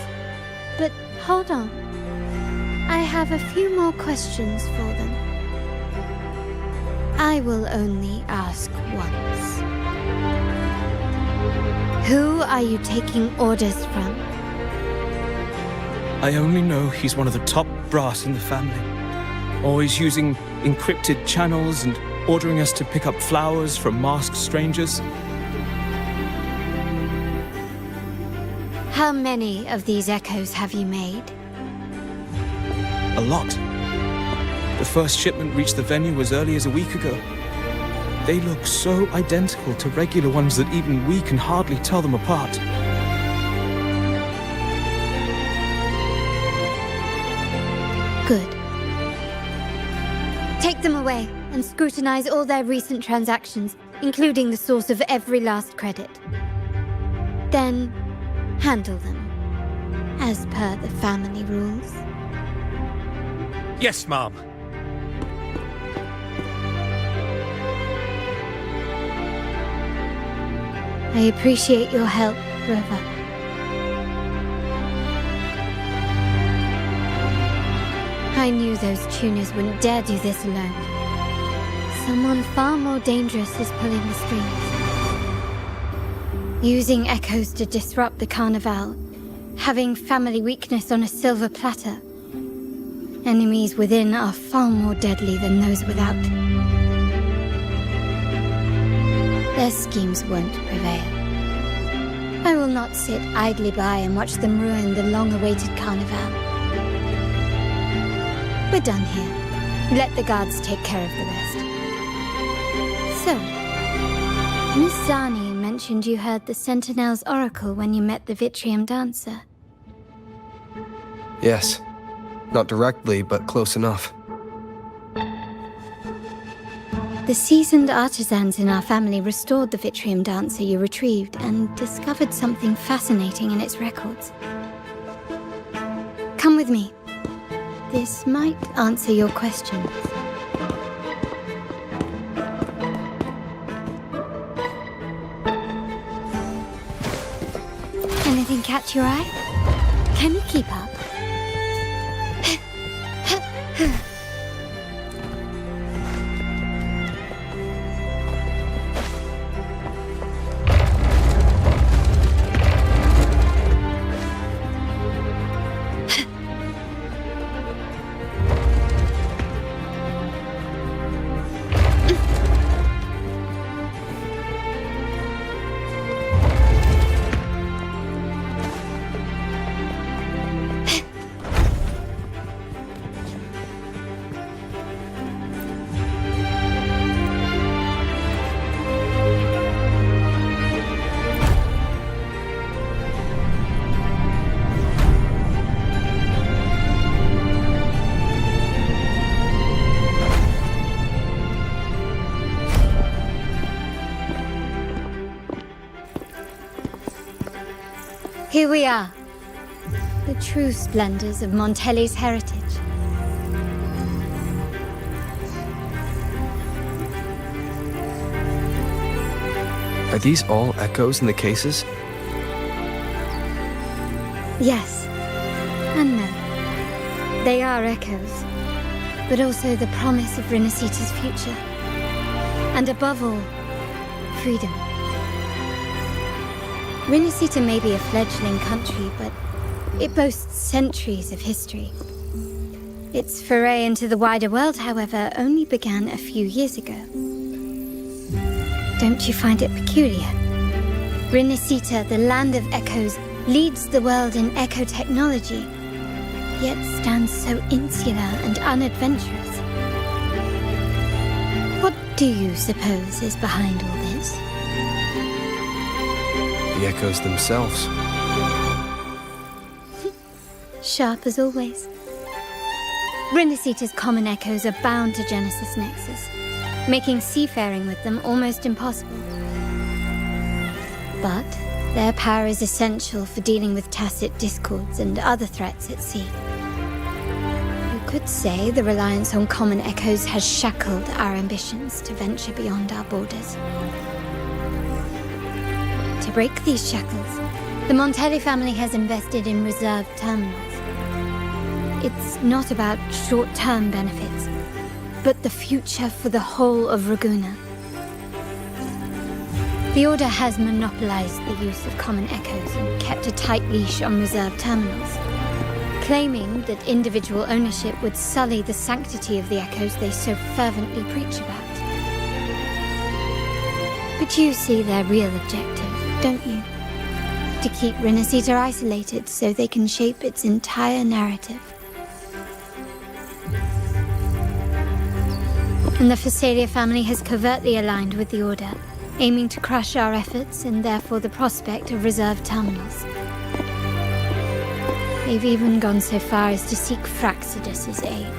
But hold on. I have a few more questions for them. I will only ask once. Who are you taking orders from? I only know he's one of the top brass in the family. Always using encrypted channels and ordering us to pick up flowers from masked strangers. How many of these echoes have you made? A lot. The first shipment reached the venue as early as a week ago. They look so identical to regular ones that even we can hardly tell them apart. Good. Take them away and scrutinize all their recent transactions, including the source of every last credit. Then, handle them, as per the family rules. Yes, Mom. I appreciate your help, Rover. I knew those tuners wouldn't dare do this alone. Someone far more dangerous is pulling the strings. Using echoes to disrupt the Carnival. Having family weakness on a silver platter. Enemies within are far more deadly than those without. Their schemes won't prevail. I will not sit idly by and watch them ruin the long-awaited Carnival. We're done here. Let the guards take care of the rest. So, Miss Zani mentioned you heard the Sentinel's oracle when you met the Vitrium dancer. Yes. Not directly, but close enough. The seasoned artisans in our family restored the Vitrium dancer you retrieved and discovered something fascinating in its records. Come with me. This might answer your questions. Anything catch your eye? Can you keep up? Here we are, the true splendors of Montelli's heritage. Are these all echoes in the cases? Yes, and no. They are echoes, but also the promise of Renacita's future. And above all, freedom. Renacita may be a fledgling country, but it boasts centuries of history. Its foray into the wider world, however, only began a few years ago. Don't you find it peculiar? Renacita, the land of echoes, leads the world in echo technology, yet stands so insular and unadventurous. What do you suppose is behind all this? The echoes themselves. Sharp as always. Renacita's common echoes are bound to Genesis Nexus, making seafaring with them almost impossible. But their power is essential for dealing with tacit discords and other threats at sea. You could say the reliance on common echoes has shackled our ambitions to venture beyond our borders. To break these shackles, the Montelli family has invested in reserve terminals. It's not about short-term benefits, but the future for the whole of Raguna. The Order has monopolized the use of common echoes and kept a tight leash on reserve terminals, claiming that individual ownership would sully the sanctity of the echoes they so fervently preach about. But you see their real objective, don't you? To keep Renacita isolated so they can shape its entire narrative. And the Phasalia family has covertly aligned with the Order, aiming to crush our efforts and therefore the prospect of reserve terminals. They've even gone so far as to seek Fraxidus's aid.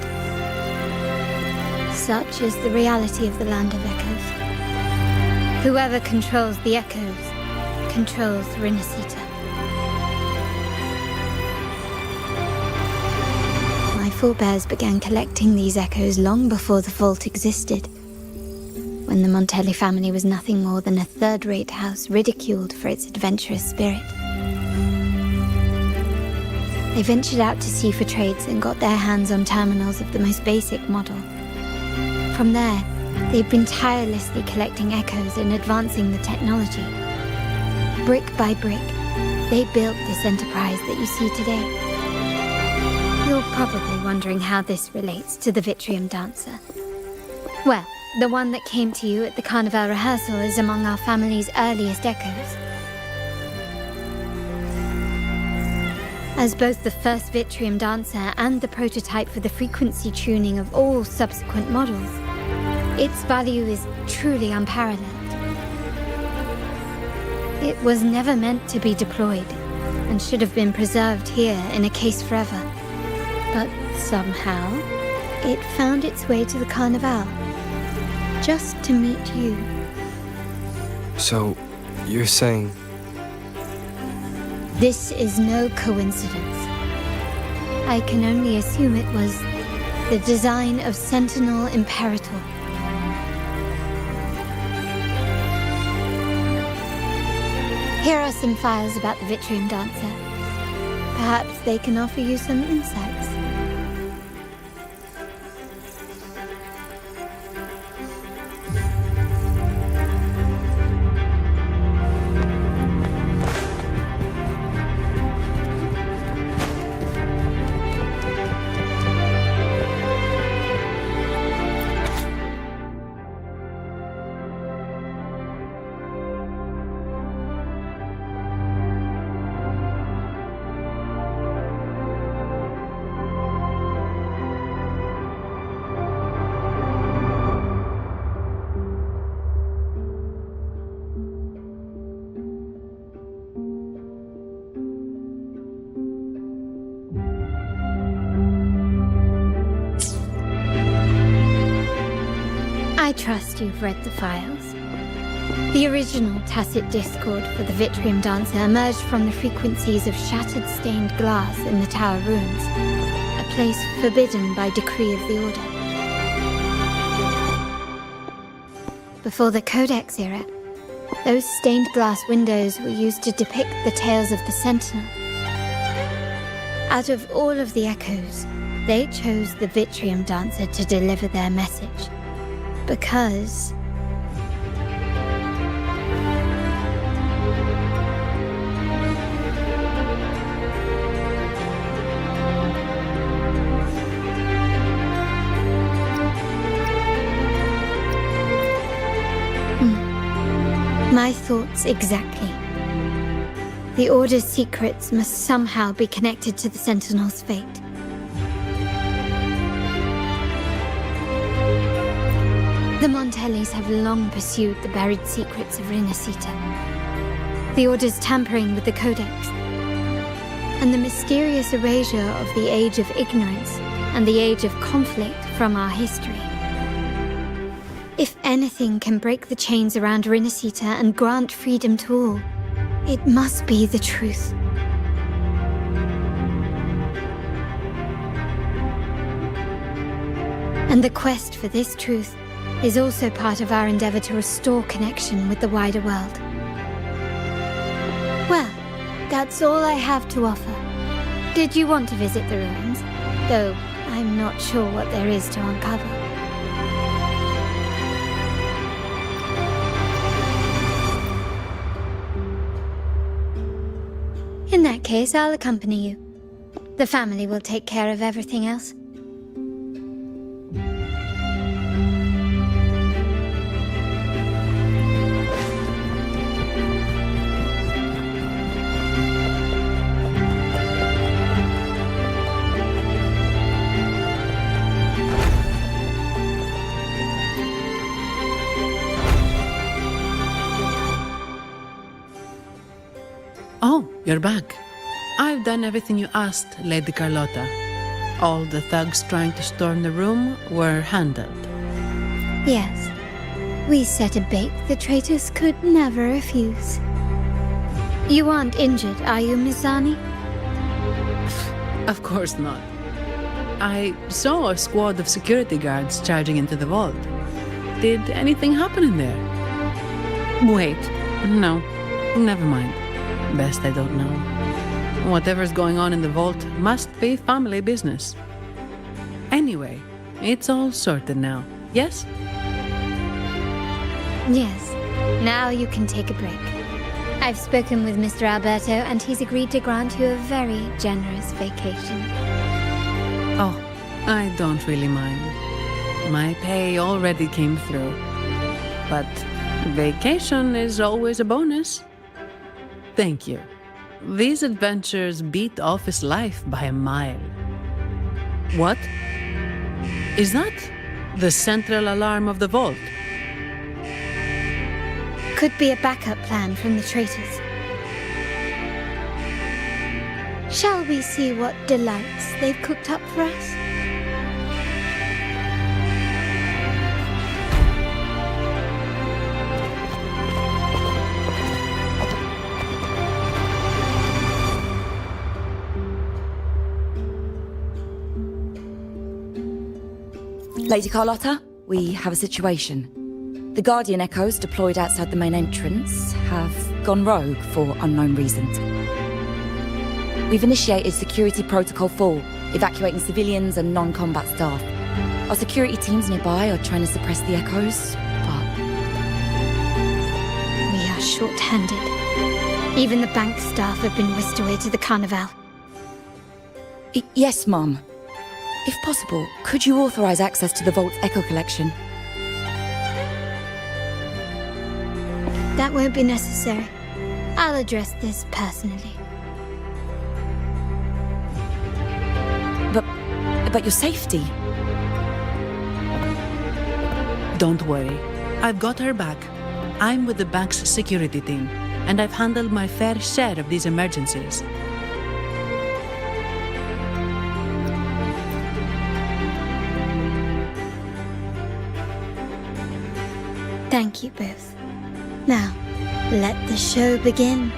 Such is the reality of the Land of Echoes. Whoever controls the Echoes controls Renacita. My forebears began collecting these echoes long before the vault existed, when the Montelli family was nothing more than a third-rate house ridiculed for its adventurous spirit. They ventured out to sea for trades and got their hands on terminals of the most basic model. From there, they've been tirelessly collecting echoes and advancing the technology. Brick by brick, they built this enterprise that you see today. You're probably wondering how this relates to the Vitrium dancer. Well, the one that came to you at the Carnival rehearsal is among our family's earliest echoes. As both the first Vitrium dancer and the prototype for the frequency tuning of all subsequent models, its value is truly unparalleled. It was never meant to be deployed, and should have been preserved here in a case forever. But somehow, it found its way to the Carnival, just to meet you. So, you're saying... This is no coincidence. I can only assume it was the design of Sentinel Imperator. Here are some files about the Vitrium Dancer. Perhaps they can offer you some insights. I trust you've read the files. The original tacit discord for the Vitrium Dancer emerged from the frequencies of shattered stained glass in the tower ruins, a place forbidden by decree of the Order. Before the Codex era, those stained glass windows were used to depict the tales of the Sentinel. Out of all of the echoes, they chose the Vitrium Dancer to deliver their message. Because... My thoughts exactly. The Order's secrets must somehow be connected to the Sentinel's fate. The Montellis have long pursued the buried secrets of Rinascita. The Order's tampering with the Codex, and the mysterious erasure of the Age of Ignorance and the Age of Conflict from our history. If anything can break the chains around Rinascita and grant freedom to all, it must be the truth. And the quest for this truth is also part of our endeavor to restore connection with the wider world. Well, that's all I have to offer. Did you want to visit the ruins? Though I'm not sure what there is to uncover. In that case, I'll accompany you. The family will take care of everything else. Oh, you're back. I've done everything you asked, Lady Carlotta. All the thugs trying to storm the room were handled. Yes. We set a bait the traitors could never refuse. You aren't injured, are you, Miss Zani? Of course not. I saw a squad of security guards charging into the vault. Did anything happen in there? Wait, no, never mind. Best I don't know. Whatever's going on in the vault must be family business. Anyway, it's all sorted now, yes? Yes. Now you can take a break. I've spoken with Mr. Alberto, and he's agreed to grant you a very generous vacation. Oh, I don't really mind. My pay already came through. But vacation is always a bonus. Thank you. These adventures beat office life by a mile. What? Is that the central alarm of the vault? Could be a backup plan from the traitors. Shall we see what delights they've cooked up for us? Lady Carlotta, we have a situation. The Guardian Echoes deployed outside the main entrance have gone rogue for unknown reasons. We've initiated Security Protocol 4, evacuating civilians and non-combat staff. Our security teams nearby are trying to suppress the Echoes, but... We are short-handed. Even the bank staff have been whisked away to the Carnival. Yes, Mum. If possible, could you authorize access to the Vault's Echo collection? That won't be necessary. I'll address this personally. But your safety? Don't worry. I've got her back. I'm with the bank's security team, and I've handled my fair share of these emergencies. Thank you both. Now, let the show begin.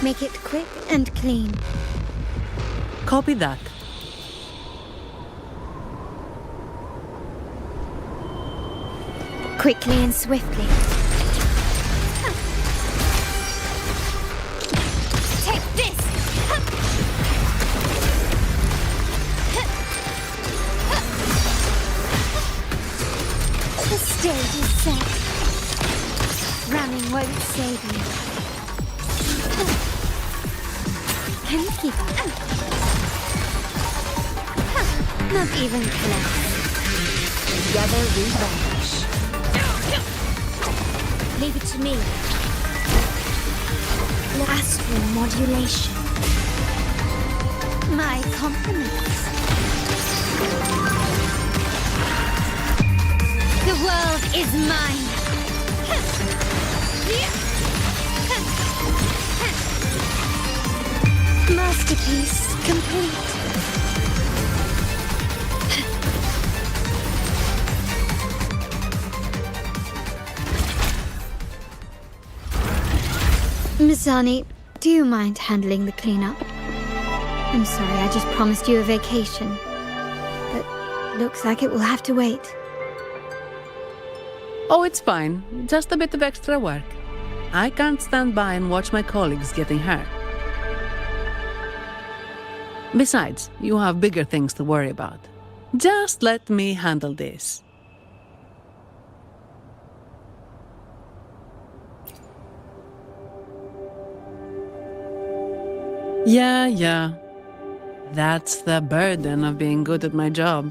Make it quick and clean. Copy that. Quickly and swiftly. Take this! The stage is set. Running won't save you. Can you keep up? Not even close. Together we vanish. Leave it to me. Astral modulation. My compliments. The world is mine. Masterpiece complete. Mizani, do you mind handling the cleanup? I'm sorry, I just promised you a vacation. But looks like it will have to wait. Oh, it's fine. Just a bit of extra work. I can't stand by and watch my colleagues getting hurt. Besides, you have bigger things to worry about. Just let me handle this. Yeah. That's the burden of being good at my job.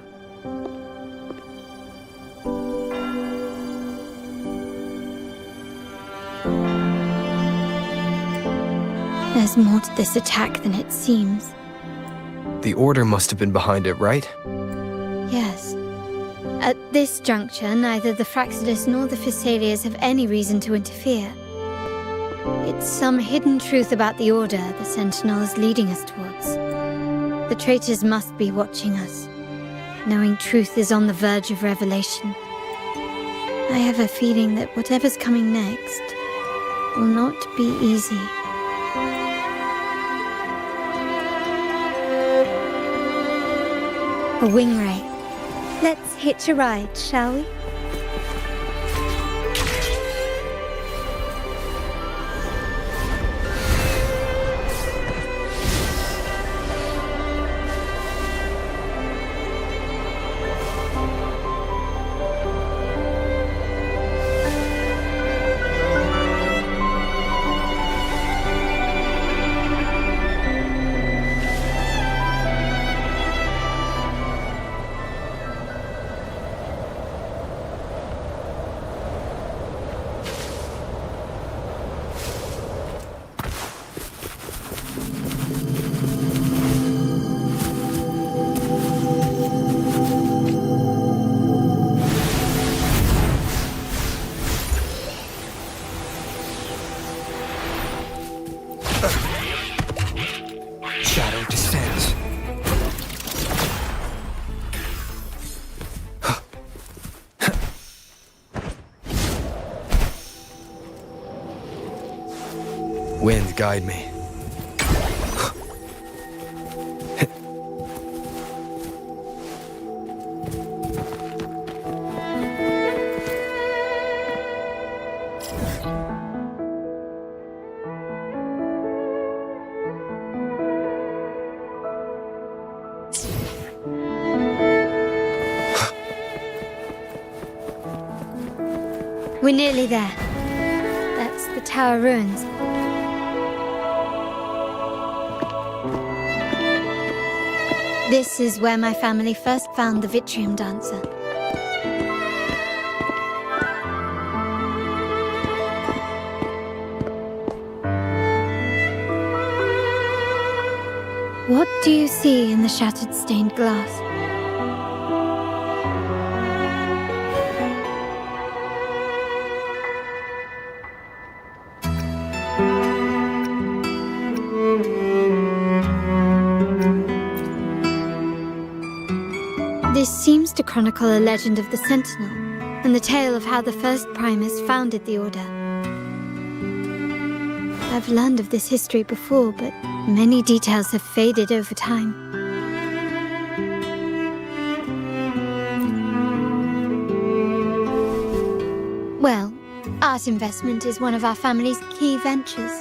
There's more to this attack than it seems. The Order must have been behind it, right? Yes. At this juncture, neither the Fraxidus nor the Phassalias have any reason to interfere. It's some hidden truth about the Order the Sentinel is leading us towards. The traitors must be watching us, knowing truth is on the verge of revelation. I have a feeling that whatever's coming next will not be easy. A wing ray. Let's hitch a ride, shall we? Shadow descends. Wind, guide me. We're nearly there. That's the tower ruins. This is where my family first found the Vitrium Dancer. What do you see in the shattered stained glass? This seems to chronicle a legend of the Sentinel, and the tale of how the first Primus founded the Order. I've learned of this history before, but many details have faded over time. Well, art investment is one of our family's key ventures,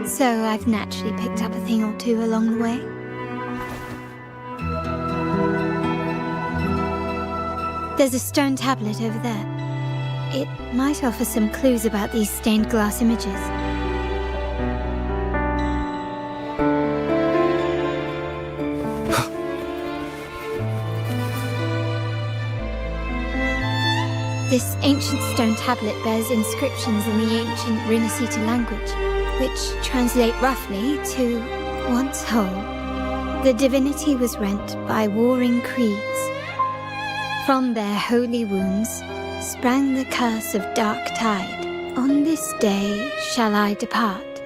so I've naturally picked up a thing or two along the way. There's a stone tablet over there. It might offer some clues about these stained glass images. This ancient stone tablet bears inscriptions in the ancient Rinascita language, which translate roughly to, once whole, the divinity was rent by warring creeds. From their holy wounds sprang the curse of dark tide. On this day shall I depart.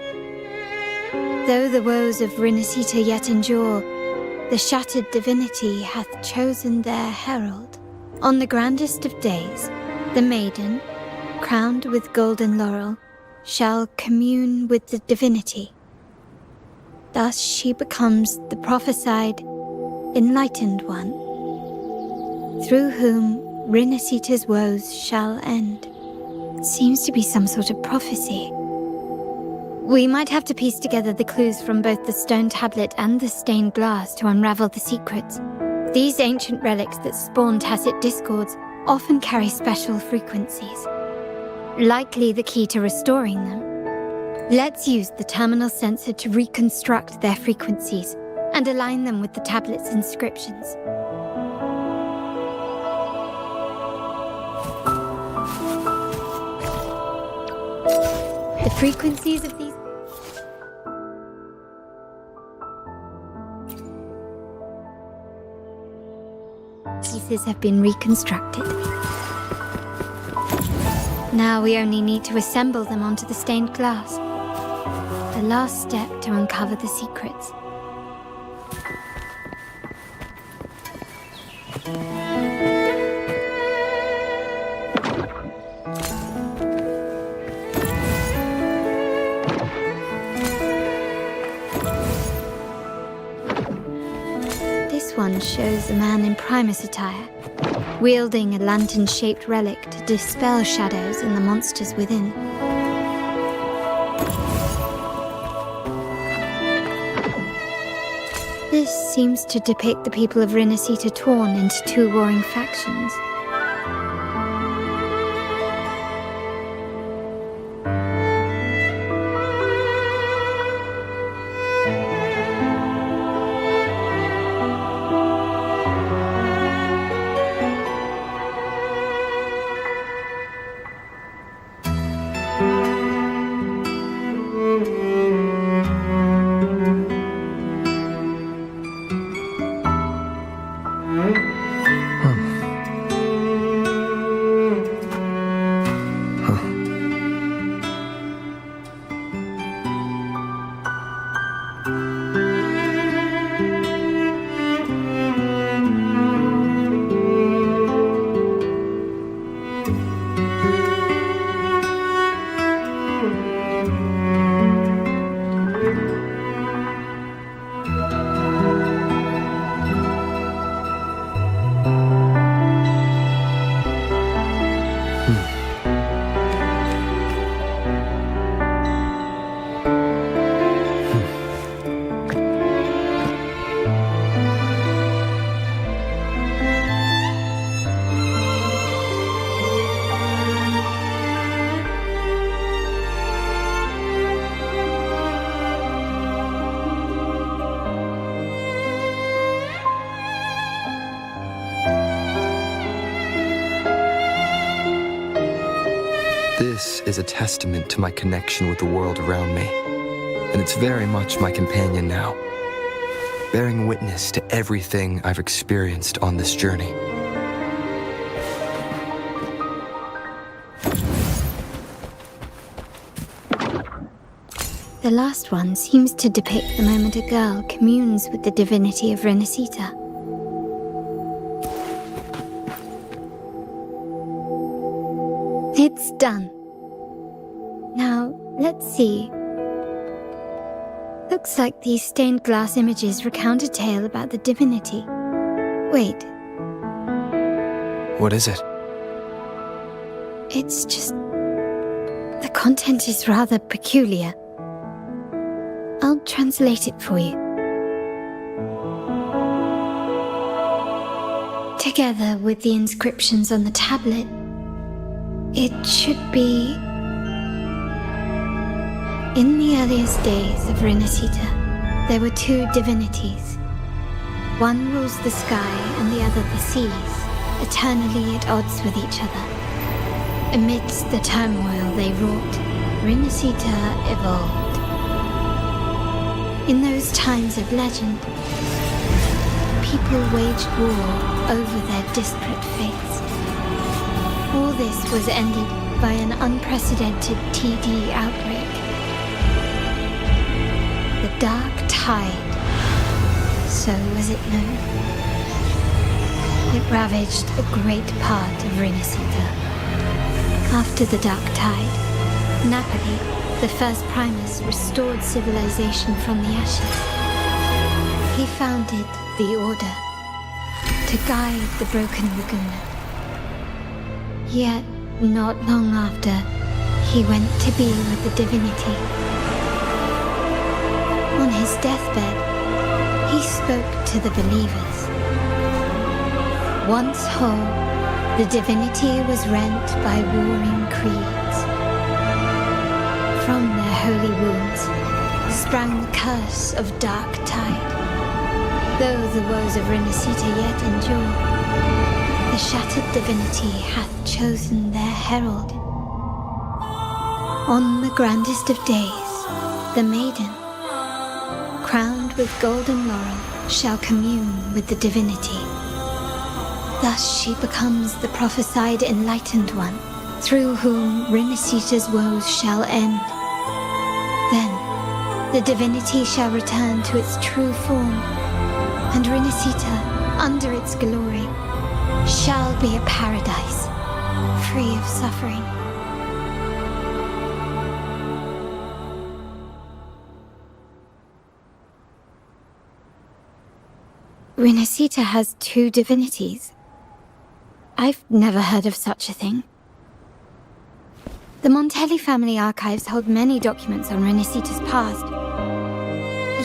Though the woes of Rinascita yet endure, the shattered divinity hath chosen their herald. On the grandest of days, the maiden, crowned with golden laurel, shall commune with the divinity. Thus she becomes the prophesied, enlightened one, through whom Rinascita's woes shall end. It seems to be some sort of prophecy. We might have to piece together the clues from both the stone tablet and the stained glass to unravel the secrets. These ancient relics that spawn tacit discords often carry special frequencies, likely the key to restoring them. Let's use the terminal sensor to reconstruct their frequencies and align them with the tablet's inscriptions. The frequencies of these pieces have been reconstructed. Now we only need to assemble them onto the stained glass. The last step to uncover the secrets. This one shows a man in Primus attire, wielding a lantern-shaped relic to dispel shadows and the monsters within. This seems to depict the people of Rinascita torn into two warring factions. is a testament to my connection with the world around me, and it's very much my companion now, bearing witness to everything I've experienced on this journey. The last one seems to depict the moment a girl communes with the divinity of Renacita. It's done. Now, let's see. Looks like these stained glass images recount a tale about the divinity. Wait, What is it? it's just... the content is rather peculiar. I'll translate it for you. Together with the inscriptions on the tablet, it should be... In the earliest days of Renacita, there were two divinities. One rules the sky and the other the seas, eternally at odds with each other. Amidst the turmoil they wrought, Renacita evolved. In those times of legend, people waged war over their disparate fates. All this was ended by an unprecedented TD outbreak. The Dark Tide, so was it known. It ravaged a great part of Renacita. After the Dark Tide, Napoli, the first Primus, restored civilization from the ashes. He founded the Order to guide the broken Laguna. Yet, not long after, he went to be with the divinity. On his deathbed, he spoke to the believers. Once whole, the divinity was rent by warring creeds. From their holy wounds sprang the curse of Dark Tide. Though the woes of Renacita yet endure, the shattered divinity hath chosen their herald. On the grandest of days, the maiden, crowned with golden laurel, shall commune with the divinity. Thus she becomes the prophesied enlightened one, through whom Renacita's woes shall end. Then, the divinity shall return to its true form, and Renacita, under its glory, shall be a paradise, free of suffering. Renacita has two divinities. I've never heard of such a thing. The Montelli family archives hold many documents on Renacita's past,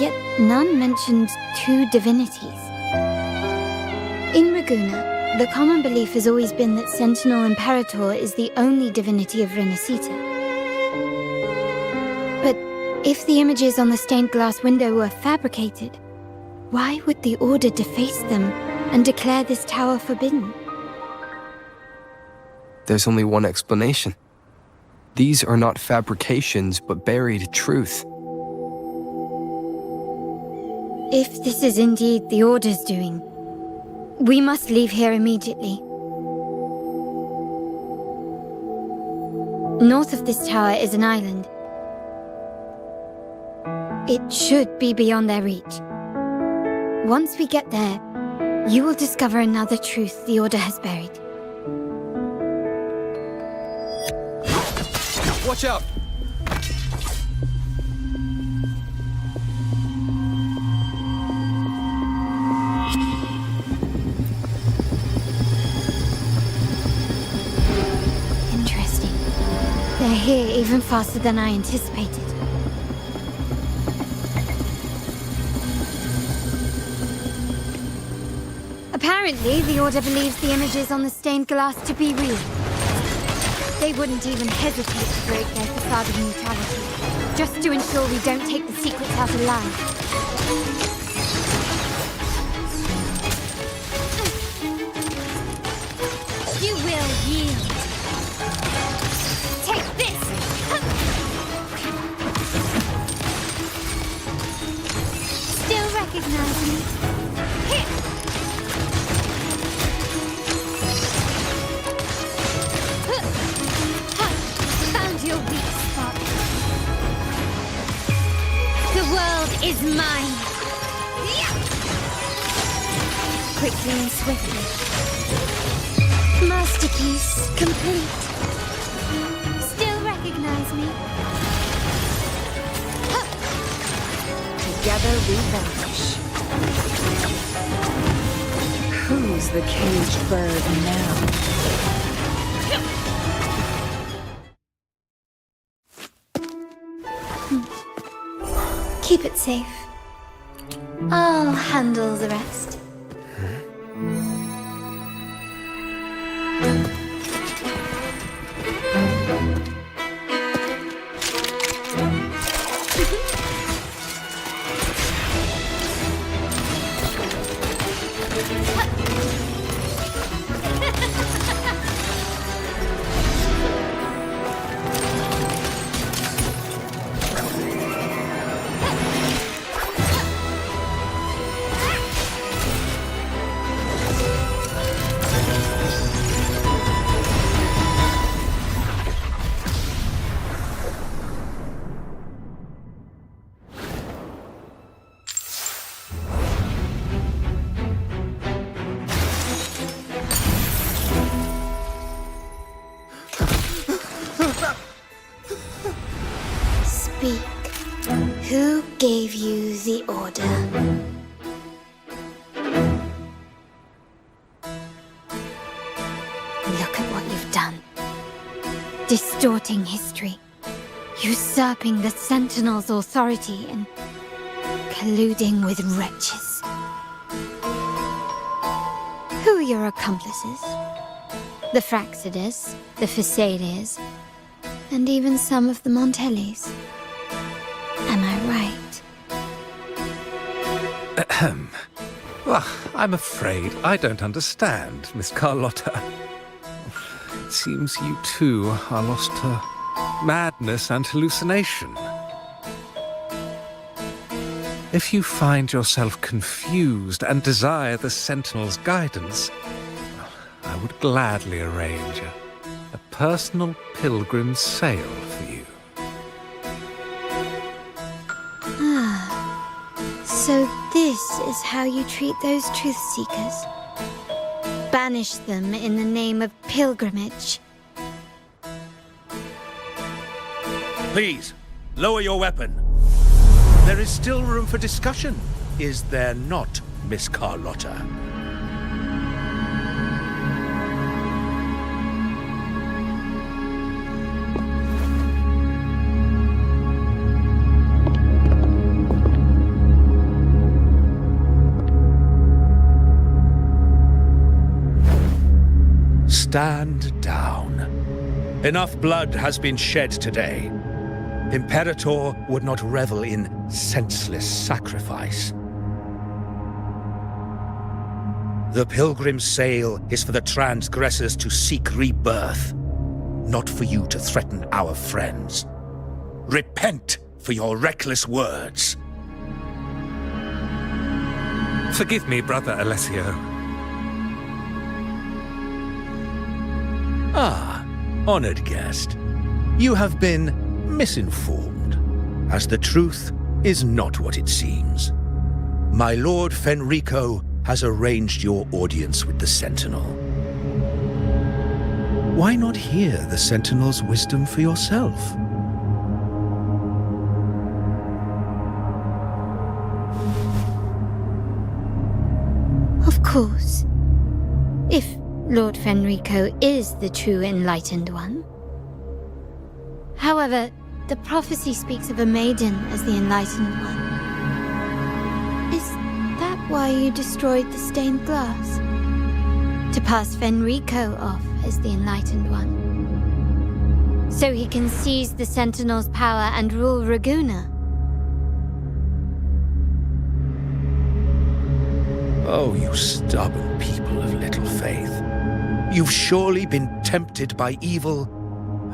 yet none mentioned two divinities. In Raguna, the common belief has always been that Sentinel Imperator is the only divinity of Renacita. But if the images on the stained glass window were fabricated, why would the Order deface them and declare this tower forbidden? There's only one explanation. These are not fabrications, but buried truth. If this is indeed the Order's doing, we must leave here immediately. North of this tower is an island. It should be beyond their reach. Once we get there, you will discover another truth the Order has buried. Watch out! Interesting. They're here even faster than I anticipated. Apparently, the Order believes the images on the stained glass to be real. They wouldn't even hesitate to break their facade of neutrality, just to ensure we don't take the secrets out alive. You will yield. Take this! is mine. Quickly and swiftly. Masterpiece complete. Still recognize me? Together we vanish. Who's the caged bird now? Keep it safe. I'll handle the rest. Speak. Who gave you the order? Look at what you've done. Distorting history. Usurping the Sentinel's authority and colluding with wretches. Who are your accomplices? The Fraxidus, the Phasaelias, and even some of the Montellis. Am I right? Ahem. Well, I'm afraid I don't understand, Miss Carlotta. It seems you too are lost to madness and hallucination. If you find yourself confused and desire the Sentinel's guidance, I would gladly arrange a personal pilgrim's sail for you. So this is how you treat those truth seekers? Banish them in the name of pilgrimage. Please, lower your weapon. There is still room for discussion, is there not, Miss Carlotta? Stand down. Enough blood has been shed today. Imperator would not revel in senseless sacrifice. The pilgrim's sail is for the transgressors to seek rebirth, not for you to threaten our friends. Repent for your reckless words. Forgive me, Brother Alessio. Ah, honored guest. You have been misinformed, as the truth is not what it seems. My Lord Fenrico has arranged your audience with the Sentinel. Why not hear the Sentinel's wisdom for yourself? Of course. If Lord Fenrico is the true enlightened one. However, the prophecy speaks of a maiden as the enlightened one. Is that why you destroyed the stained glass? To pass Fenrico off as the enlightened one? So he can seize the Sentinel's power and rule Raguna? Oh, you stubborn people of little faith. You've surely been tempted by evil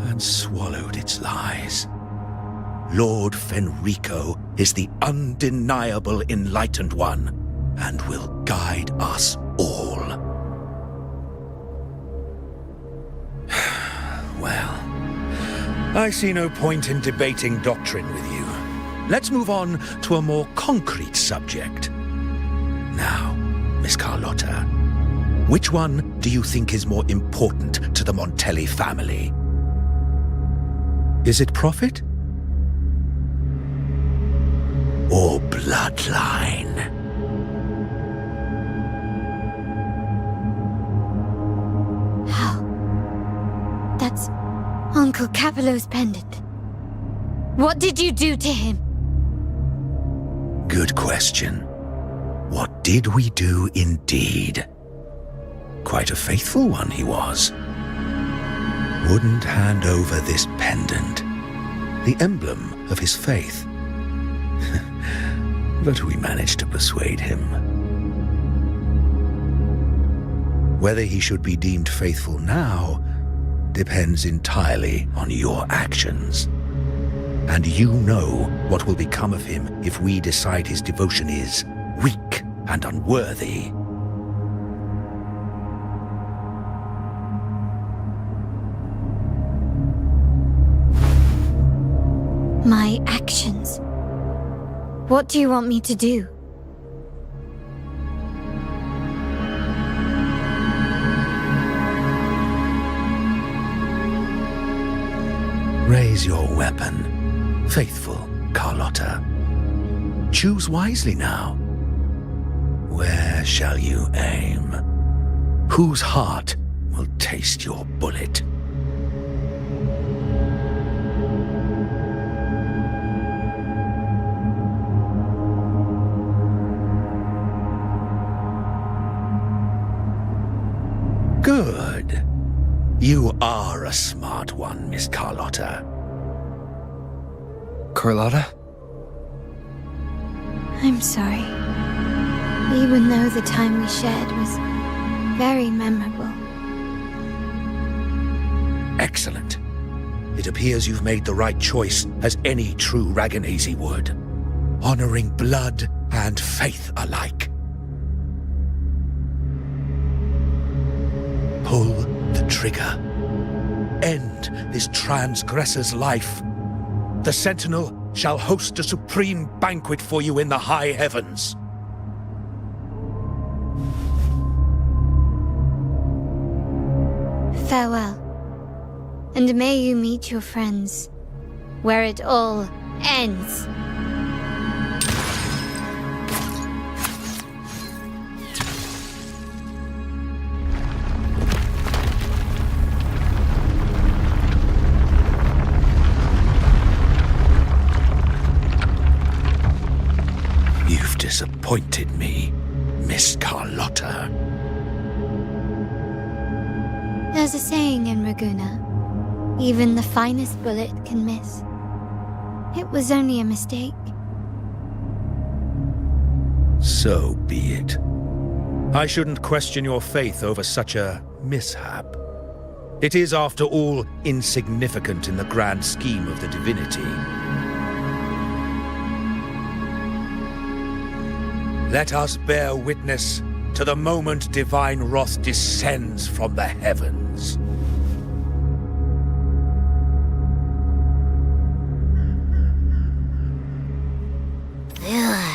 and swallowed its lies. Lord Fenrico is the undeniable enlightened one and will guide us all. Well, I see no point in debating doctrine with you. Let's move on to a more concrete subject. Now, Miss Carlotta, which one do you think is more important to the Montelli family? Is it profit? Or bloodline? How? That's Uncle Capello's pendant. What did you do to him? Good question. What did we do indeed? Quite a faithful one he was. Wouldn't hand over this pendant, the emblem of his faith. But we managed to persuade him. Whether he should be deemed faithful now depends entirely on your actions. And you know what will become of him if we decide his devotion is weak and unworthy. My actions. What do you want me to do? Raise your weapon, faithful Carlotta. Choose wisely now. Where shall you aim? Whose heart will taste your bullet? Good. You are a smart one, Miss Carlotta. Carlotta? I'm sorry. Even though the time we shared was very memorable. Excellent. It appears you've made the right choice, as any true Ragganese would. Honoring blood and faith alike. Pull the trigger. End this transgressor's life. The Sentinel shall host a supreme banquet for you in the high heavens. Farewell. And may you meet your friends where it all ends. You've disappointed me, Miss Carlotta. There's a saying in Raguna. Even the finest bullet can miss. It was only a mistake. So be it. I shouldn't question your faith over such a mishap. It is, after all, insignificant in the grand scheme of the divinity. Let us bear witness to the moment divine wrath descends from the heavens.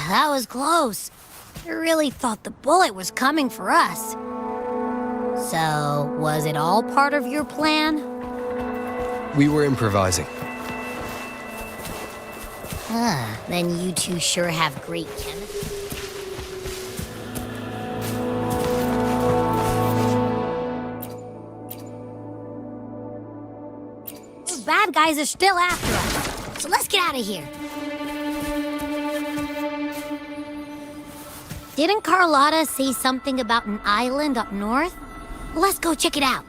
That was close. I really thought the bullet was coming for us. So, was it all part of your plan? We were improvising. Then you two sure have great chemistry. Those bad guys are still after us, so let's get out of here. Didn't Carlotta say something about an island up north? Let's go check it out.